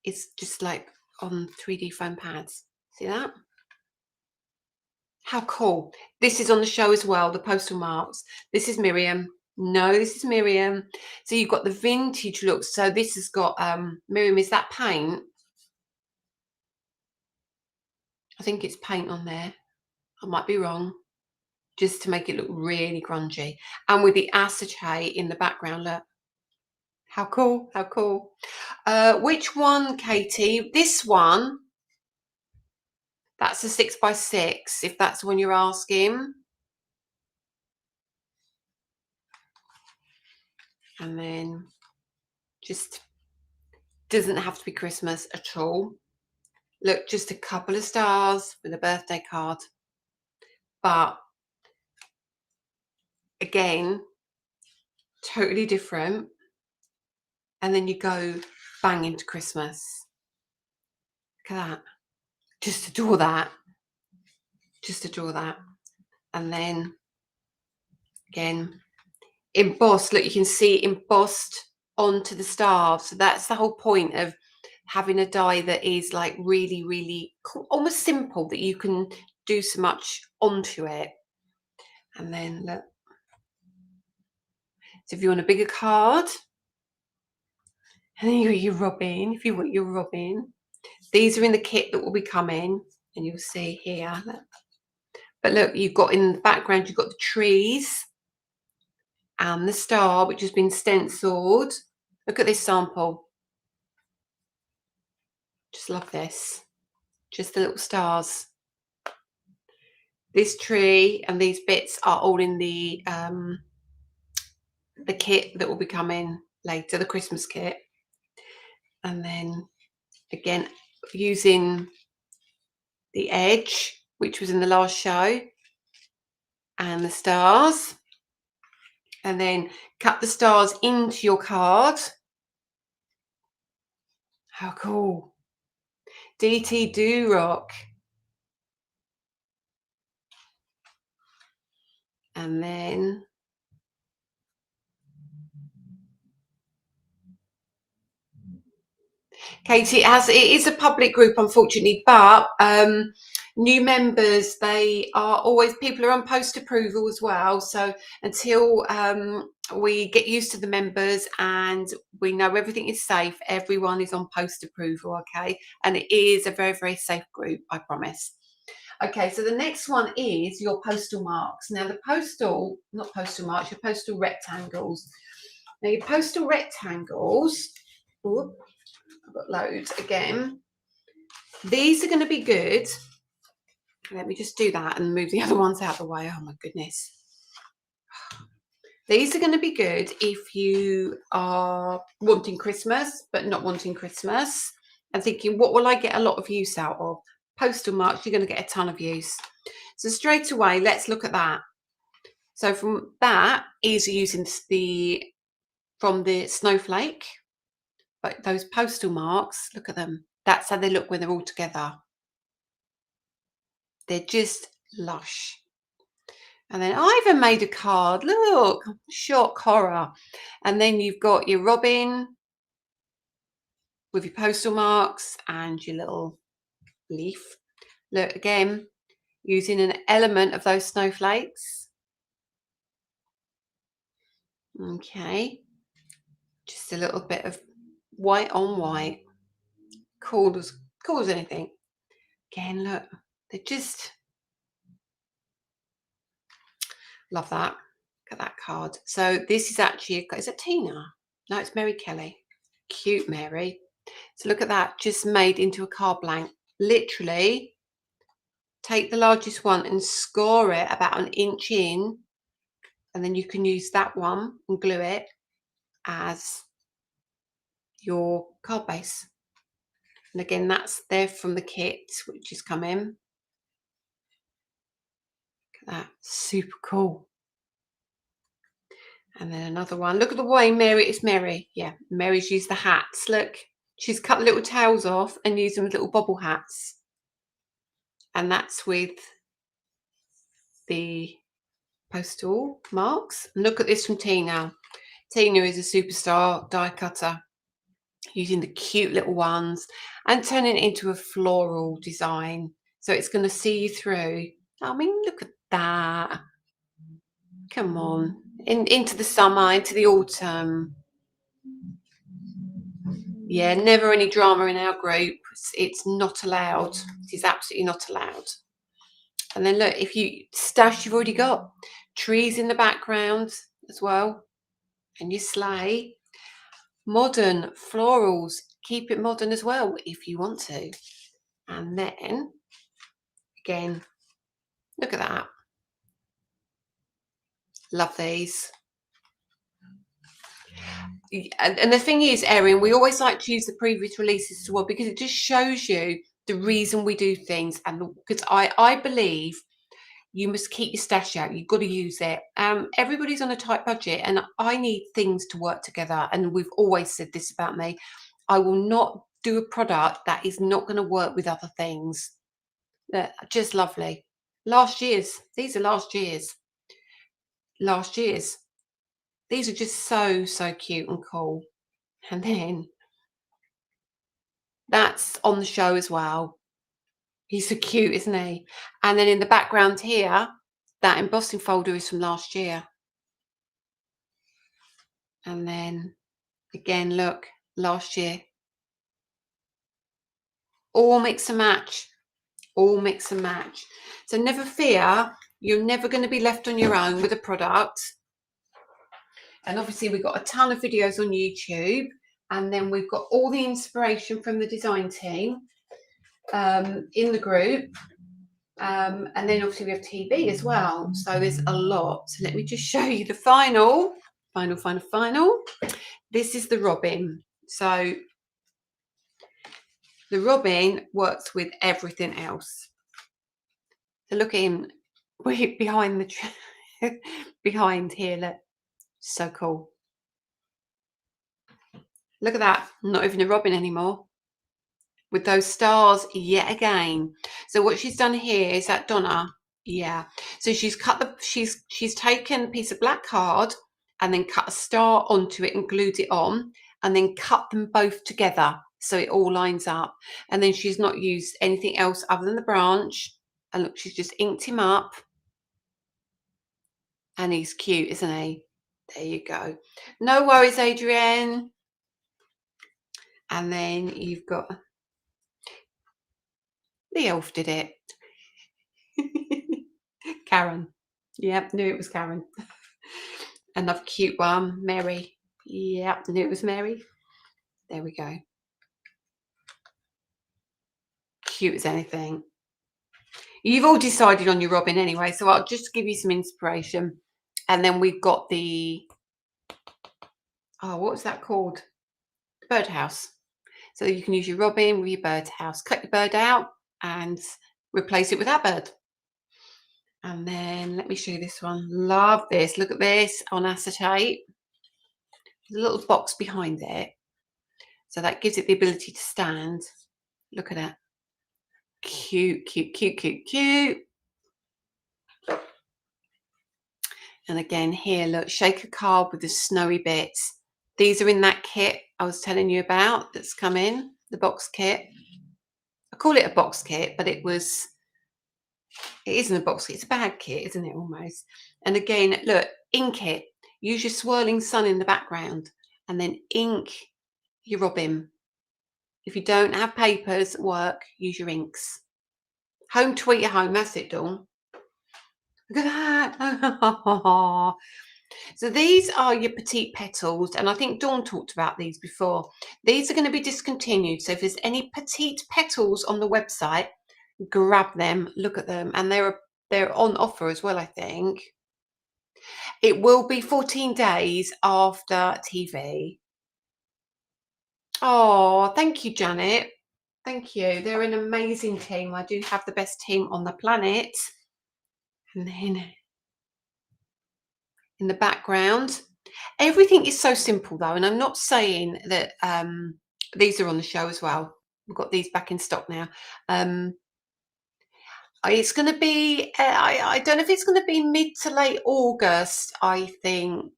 is just like on 3D foam pads. See that? How cool. This is on the show as well, the postal marks. This is Miriam. No, this is Miriam. So you've got the vintage look. So this has got, Miriam, is that paint? I think it's paint on there. I might be wrong. Just to make it look really grungy. And with the acetate in the background, look. How cool. Which one, Katie? This one. That's a 6x6, if that's the one you're asking. And then just doesn't have to be Christmas at all. Look, just a couple of stars with a birthday card. But again, totally different. And then you go bang into Christmas. Look at that. Just adore that. And then again, embossed. Look, you can see embossed onto the stars. So that's the whole point of having a die that is like really almost simple, that you can do so much onto it. And then look. So if you want a bigger card, and then you got your robin, if you want your robin. These are in the kit that will be coming, and you'll see here. Look. But look, you've got in the background, you've got the trees and the star, which has been stenciled. Look at this sample. Just love this. Just the little stars. This tree and these bits are all in the kit that will be coming later, the Christmas kit. And then again, using the edge, which was in the last show, and the stars. And then cut the stars into your card. How cool. DT Do Rock. And then Katie, it is a public group, unfortunately, but New members, they are always, people are on post approval as well. So until we get used to the members and we know everything is safe, everyone is on post approval, okay? And it is a very, very safe group, I promise. Okay, so the next one is your postal marks. Now the postal, not postal marks, your postal rectangles. Now your postal rectangles, ooh, I've got loads again. These are going to be good. Let me just do that and move the other ones out of the way. Oh my goodness. These are going to be good if you are wanting Christmas, but not wanting Christmas and thinking, what will I get a lot of use out of? Postal marks, you're going to get a ton of use. So straight away, let's look at that. So from that is using from the Snowflake, but those postal marks, look at them. That's how they look when they're all together. They're just lush. And then I even made a card. Look, shock horror. And then you've got your robin with your postal marks and your little leaf. Look, again, using an element of those snowflakes. Okay. Just a little bit of white on white. Cool as anything. Again, look, they're just, love that. Look at that card. So this is actually, is it Tina? No, it's Mary Kelly. Cute Mary. So look at that, just made into a card blank. Literally take the largest one and score it about an inch in, and then you can use that one and glue it as your card base. And again, that's there from the kit, which is coming. Look at that, super cool. And then another one. Look at the way Mary, it's Mary. Yeah, Mary's used the hats. Look, she's cut little tails off and used them as little bobble hats. And that's with the postal marks. And look at this from Tina. Tina is a superstar die cutter, using the cute little ones and turning it into a floral design. So it's going to see you through. I mean, look at that. Come on. Into the summer, into the autumn. Yeah, never any drama in our group. It's not allowed. It is absolutely not allowed. And then look, if you stash, you've already got trees in the background as well. And your sleigh. Modern florals. Keep it modern as well if you want to. And then, again, look at that. Love these. And the thing is, Erin, we always like to use the previous releases as well, because it just shows you the reason we do things. And because I believe you must keep your stash out. You've got to use it. Everybody's on a tight budget, and I need things to work together. And we've always said this about me. I will not do a product that is not going to work with other things. They're just lovely. Last year's. These are last year's. Last year's. These are just so, so cute and cool. And then that's on the show as well. He's so cute, isn't he? And then in the background here, that embossing folder is from last year. And then again, look, last year. All mix and match. All mix and match. So never fear, you're never going to be left on your own with a product. And obviously we've got a ton of videos on YouTube, and then we've got all the inspiration from the design team in the group, and then obviously we have TV as well, so there's a lot. So let me just show you the final. This is the robin. So the robin works with everything else. So look at him behind the behind here, look, so cool. Look at that, not even a robin anymore, with those stars yet again. So what she's done here is that Donna, yeah. So she's cut she's taken a piece of black card and then cut a star onto it and glued it on, and then cut them both together so it all lines up. And then she's not used anything else other than the branch And look, she's just inked him up. And he's cute, isn't he? There you go. No worries, Adrienne. And then you've got the elf did it. Karen. Yep, knew it was Karen. Another cute one, Mary. Yep, knew it was Mary. There we go. Cute as anything. You've all decided on your Robin anyway, so I'll just give you some inspiration. And then we've got the, oh, what was that called? Birdhouse. So you can use your Robin with your birdhouse. Cut your bird out and replace it with that bird. And then let me show you this one. Love this. Look at this on acetate. There's a little box behind it. So that gives it the ability to stand. Look at that. Cute, cute, cute, cute, cute. And again here, look, shaker card with the snowy bits. These are in that kit I was telling you about that's come in, the box kit. I call it a box kit, but it isn't a box kit, it's a bag kit, isn't it, almost? And again, look, ink it. Use your swirling sun in the background and then ink your Robin. If you don't have papers at work, use your inks. Home tweet your home, that's it, Dawn. Look at that. So these are your petite petals, and I think Dawn talked about these before. These are going to be discontinued, so if there's any petite petals on the website, grab them, look at them, and they're on offer as well, I think. It will be 14 days after TV. Oh, thank you, Janet. Thank you. They're an amazing team. I do have the best team on the planet. And then in the background, everything is so simple though, and I'm not saying that these are on the show as well. We've got these back in stock now. It's going to be I don't know if it's going to be mid to late August. I think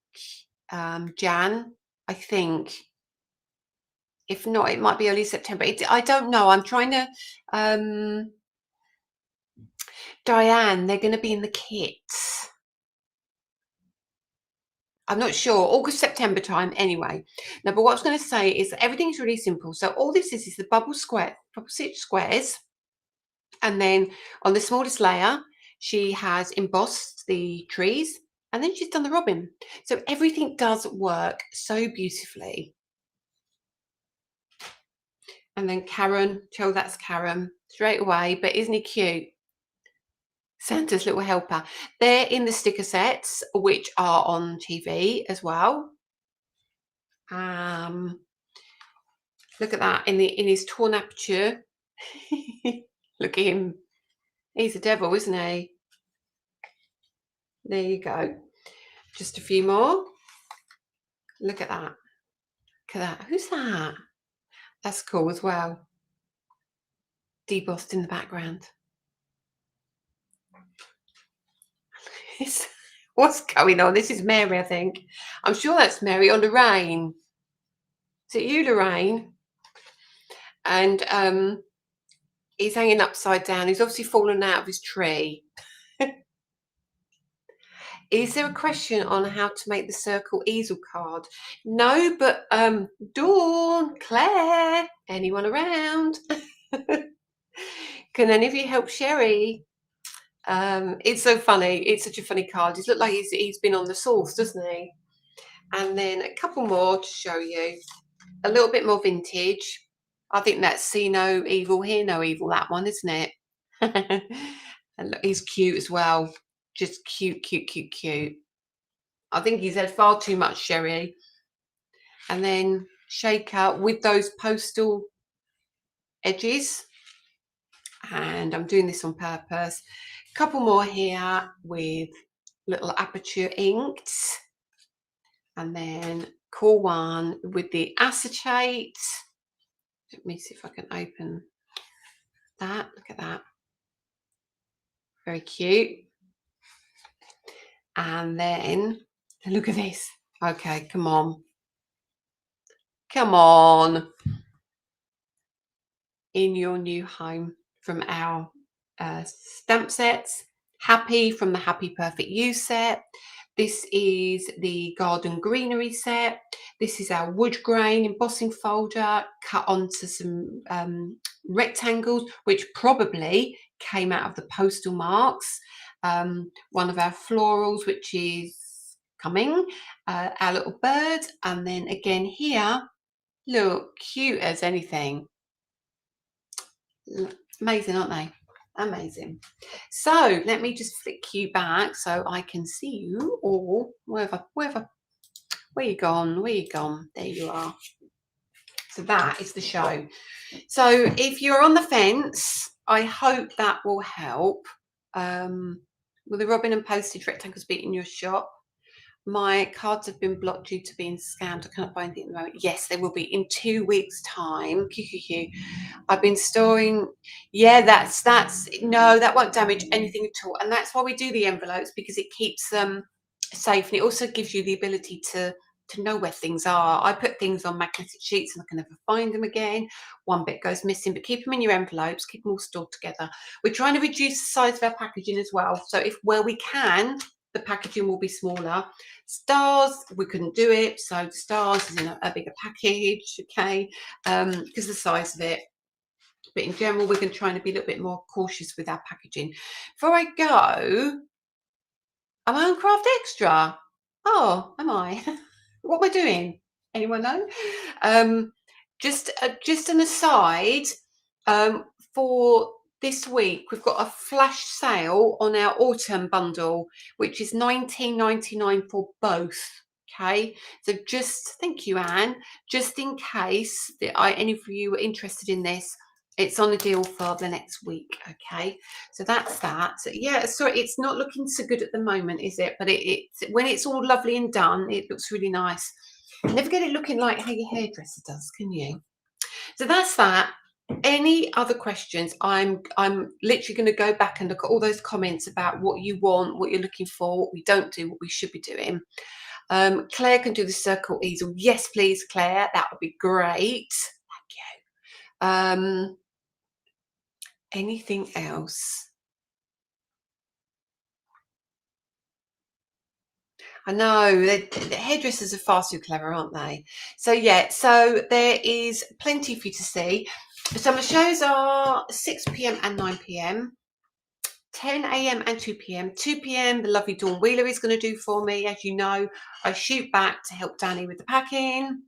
Jan, I think. If not, it might be early September. I don't know. I'm trying to Diane, they're going to be in the kits. I'm not sure. August, September time anyway. Now, but what I was going to say is that everything's really simple. So all this is the bubble stitch squares. And then on the smallest layer, she has embossed the trees. And then she's done the robin. So everything does work so beautifully. And then Karen, that's Karen straight away. But isn't he cute? Santa's little helper. They're in the sticker sets, which are on TV as well. Look at that in his torn aperture. Look at him. He's a devil, isn't he? There you go. Just a few more. Look at that. Look at that. Who's that? That's cool as well. Debossed in the background. What's going on? This is Mary, I think. I'm sure that's Mary or Lorraine. Is it you, Lorraine? And he's hanging upside down. He's obviously fallen out of his tree. Is there a question on how to make the circle easel card? No, but Dawn, Claire, anyone around? Can any of you help Sherry? It's so funny. It's such a funny card. He's looked like he's been on the sauce, doesn't he? And then a couple more to show you. A little bit more vintage. I think that's see no evil, hear no evil, that one, isn't it? And look, he's cute as well. Just cute, cute, cute, cute. I think he's had far too much sherry. And then shaker with those postal edges. And I'm doing this on purpose. A couple more here with little aperture inked. And then cool one with the acetate. Let me see if I can open that. Look at that. Very cute. And then look at this. Okay, come on. Come on. In your new home from our stamp sets. Happy from the Happy Perfect You set. This is the Garden Greenery set. This is our wood grain embossing folder cut onto some rectangles, which probably came out of the postal marks. One of our florals, which is coming, our little bird, and then again here, look, cute as anything. Amazing, aren't they? Amazing. So let me just flick you back so I can see you, or where you gone? Where you gone? There you are. So that is the show. So if you're on the fence, I hope that will help. Will the Robin and Postage rectangles be in your shop? My cards have been blocked due to being scammed. I cannot buy anything at the moment. Yes, they will be in 2 weeks' time. QQQ. I've been storing. Yeah, that's no, that won't damage anything at all. And that's why we do the envelopes, because it keeps them safe, and it also gives you the ability to know where things are. I put things on magnetic sheets and I can never find them again. One bit goes missing, but keep them in your envelopes, keep them all stored together. We're trying to reduce the size of our packaging as well. So if where we can, the packaging will be smaller. Stars, we couldn't do it, so the stars is in a bigger package, okay, because the size of it. But in general, we're going to try and be a little bit more cautious with our packaging. Before I go, am I on Craft Extra? Oh, am I? What am I doing? Anyone know? Just an aside, for this week, we've got a flash sale on our autumn bundle, which is £19.99 for both. Okay, so just thank you, Anne. Just in case that any of you are interested in this, it's on a deal for the next week. Okay, so that's that. So yeah, sorry, it's not looking so good at the moment, is it? But it's when it's all lovely and done, it looks really nice. Never get it looking like how your hairdresser does, can you? So that's that. Any other questions? I'm literally going to go back and look at all those comments about what you want, what you're looking for, what we don't do, what we should be doing. Claire can do the circle easel. Yes, please, Claire. That would be great. Thank you. Anything else? I know, the hairdressers are far too clever, aren't they? So yeah, so there is plenty for you to see. So my shows are 6 p.m. and 9 p.m. 10 a.m. and 2 p.m. 2 p.m. the lovely Dawn Wheeler is going to do for me. As you know, I shoot back to help Danny with the packing.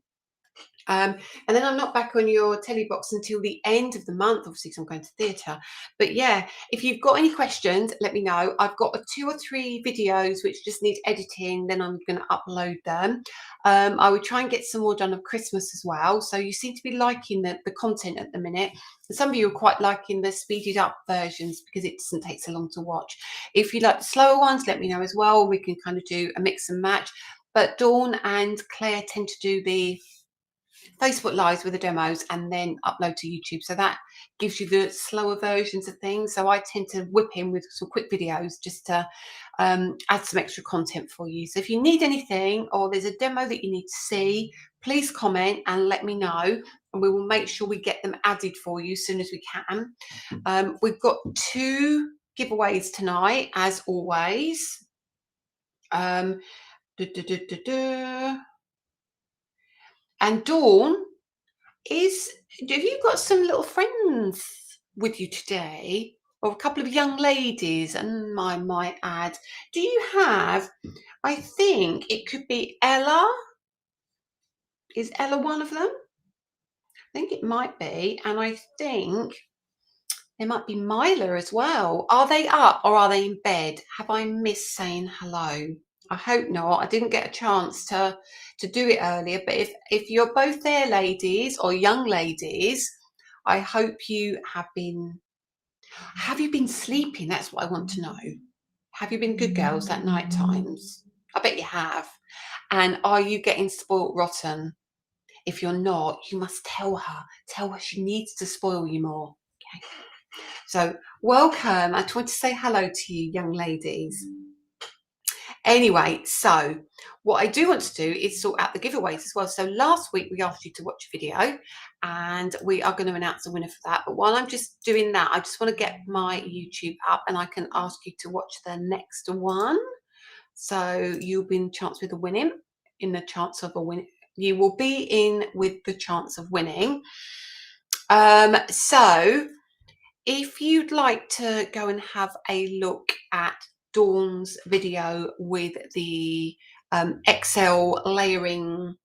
And then I'm not back on your telly box until the end of the month, obviously, because I'm going to theatre. But yeah, if you've got any questions, let me know. I've got 2 or 3 videos which just need editing, then I'm going to upload them. I would try and get some more done of Christmas as well. So you seem to be liking the content at the minute. Some of you are quite liking the speeded up versions because it doesn't take so long to watch. If you like the slower ones, let me know as well. We can kind of do a mix and match. But Dawn and Claire tend to do the Facebook Lives with the demos and then upload to YouTube. So that gives you the slower versions of things. So I tend to whip in with some quick videos just to add some extra content for you. So if you need anything or there's a demo that you need to see, please comment and let me know. And we will make sure we get them added for you as soon as we can. We've got 2 giveaways tonight, as always. And Dawn, have you got some little friends with you today, or a couple of young ladies? And I might add, do you have, I think it could be Ella. Is Ella one of them? I think it might be. And I think there might be Myla as well. Are they up or are they in bed? Have I missed saying hello? I hope not. I didn't get a chance to do it earlier, but if you're both there, ladies or young ladies, I hope you have been sleeping? That's what I want to know. Have you been good girls at night times? I bet you have. And are you getting spoilt rotten? If you're not, you must tell her she needs to spoil you more. Okay. So welcome. I just want to say hello to you, young ladies. Anyway, so what I do want to do is sort out the giveaways as well. So last week we asked you to watch a video and we are going to announce a winner for that. But while I'm just doing that, I just want to get my YouTube up and I can ask you to watch the next one. So you'll be in chance with a winning, in the chance of a win. You will be in with the chance of winning. So if you'd like to go and have a look at Dawn's video with the Excel layering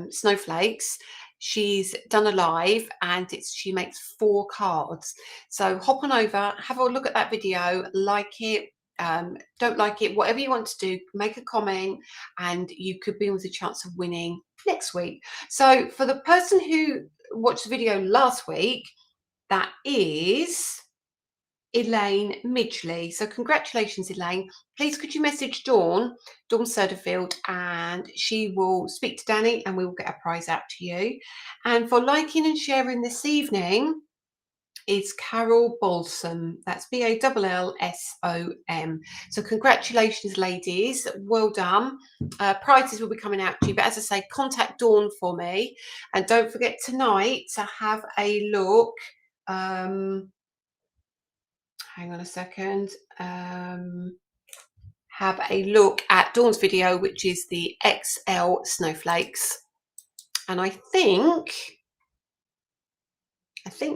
snowflakes, she's done a live and she makes 4 cards. So hop on over, have a look at that video, like it, don't like it, whatever you want to do, make a comment and you could be with a chance of winning next week. So for the person who watched the video last week, that is Elaine Midgley. So congratulations, Elaine. Please could you message Dawn Soderfield, and she will speak to Danny and we will get a prize out to you. And for liking and sharing this evening is Carol Balsam. That's Ballsom. So congratulations, ladies. Well done. Prizes will be coming out to you. But as I say, contact Dawn for me. And don't forget tonight to have a look. Hang on a second. Have a look at Dawn's video, which is the XL snowflakes. And I think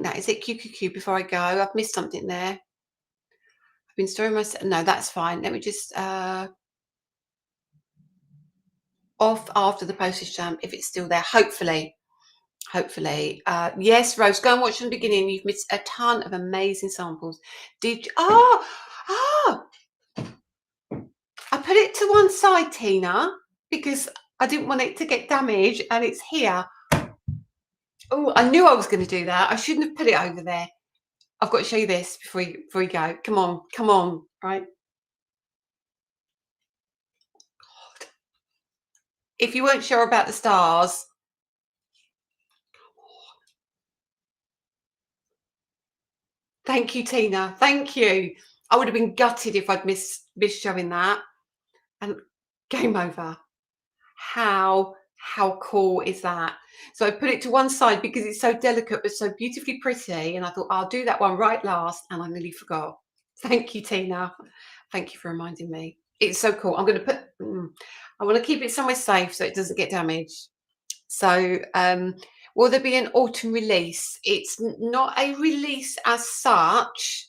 that is it. QQQ. Before I go, I've missed something there. I've been storing myself. No, that's fine. Let me just off after the postage stamp if it's still there. Hopefully. Yes, Rose, go and watch from the beginning. You've missed a ton of amazing samples. Did you? I put it to one side, Tina, because I didn't want it to get damaged, and it's here. Oh, I knew I was going to do that. I shouldn't have put it over there. I've got to show you this before we go. Come on, right? God. If you weren't sure about the stars, thank you, Tina. Thank you. I would have been gutted if I'd missed showing that. And game over. How cool is that? So I put it to one side because it's so delicate but so beautifully pretty, and I thought I'll do that one right last, and I nearly forgot. Thank you, Tina. Thank you for reminding me. It's so cool. I'm going to put I want to keep it somewhere safe so it doesn't get damaged. So will there be an autumn release? It's not a release as such,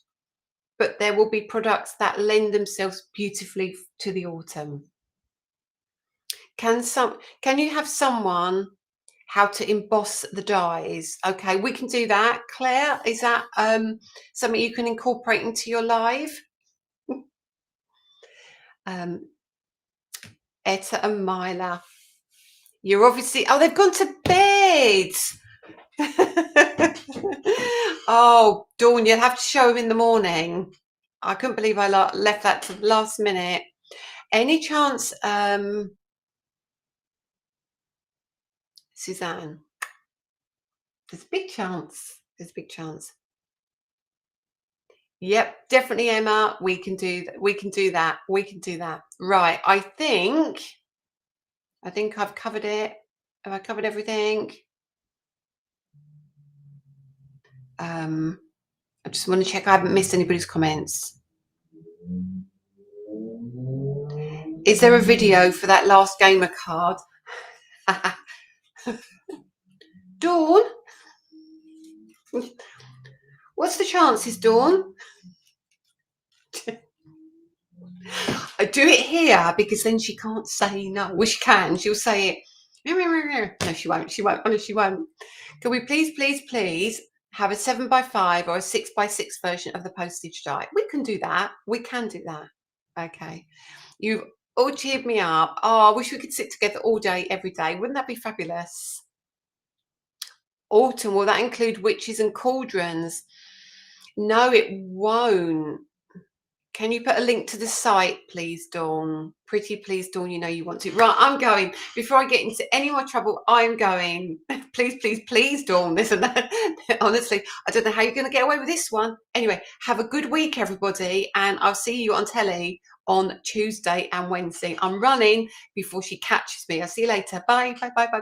but there will be products that lend themselves beautifully to the autumn. Can you have someone how to emboss the dies? Okay, we can do that. Claire, is that something you can incorporate into your live? Etta and Myla, you're obviously, they've gone to bed. Oh, Dawn, you'll have to show them in the morning. I couldn't believe I left that to the last minute. Any chance, Suzanne? There's a big chance. There's a big chance. Yep, definitely, Emma. We can do that. We can do that. We can do that. Right. I think I've covered it. Have I covered everything? I just want to check I haven't missed anybody's comments. Is there a video for that last gamer card? Dawn? What's the chances, Dawn? I do it here because then she can't say no. Well, she can. She'll say it. No, she won't. She won't. Honestly, she won't. Can we please have a 7x5 or a 6x6 version of the postage die? We can do that. We can do that. Okay. You've all cheered me up. Oh, I wish we could sit together all day, every day. Wouldn't that be fabulous? Autumn, will that include witches and cauldrons? No, it won't. Can you put a link to the site, please, Dawn? Pretty please, Dawn, you know you want to. Right, I'm going. Before I get into any more trouble, I'm going. Please, please, please, Dawn, this and that. Honestly, I don't know how you're going to get away with this one. Anyway, have a good week, everybody, and I'll see you on telly on Tuesday and Wednesday. I'm running before she catches me. I'll see you later. Bye, bye, bye, bye.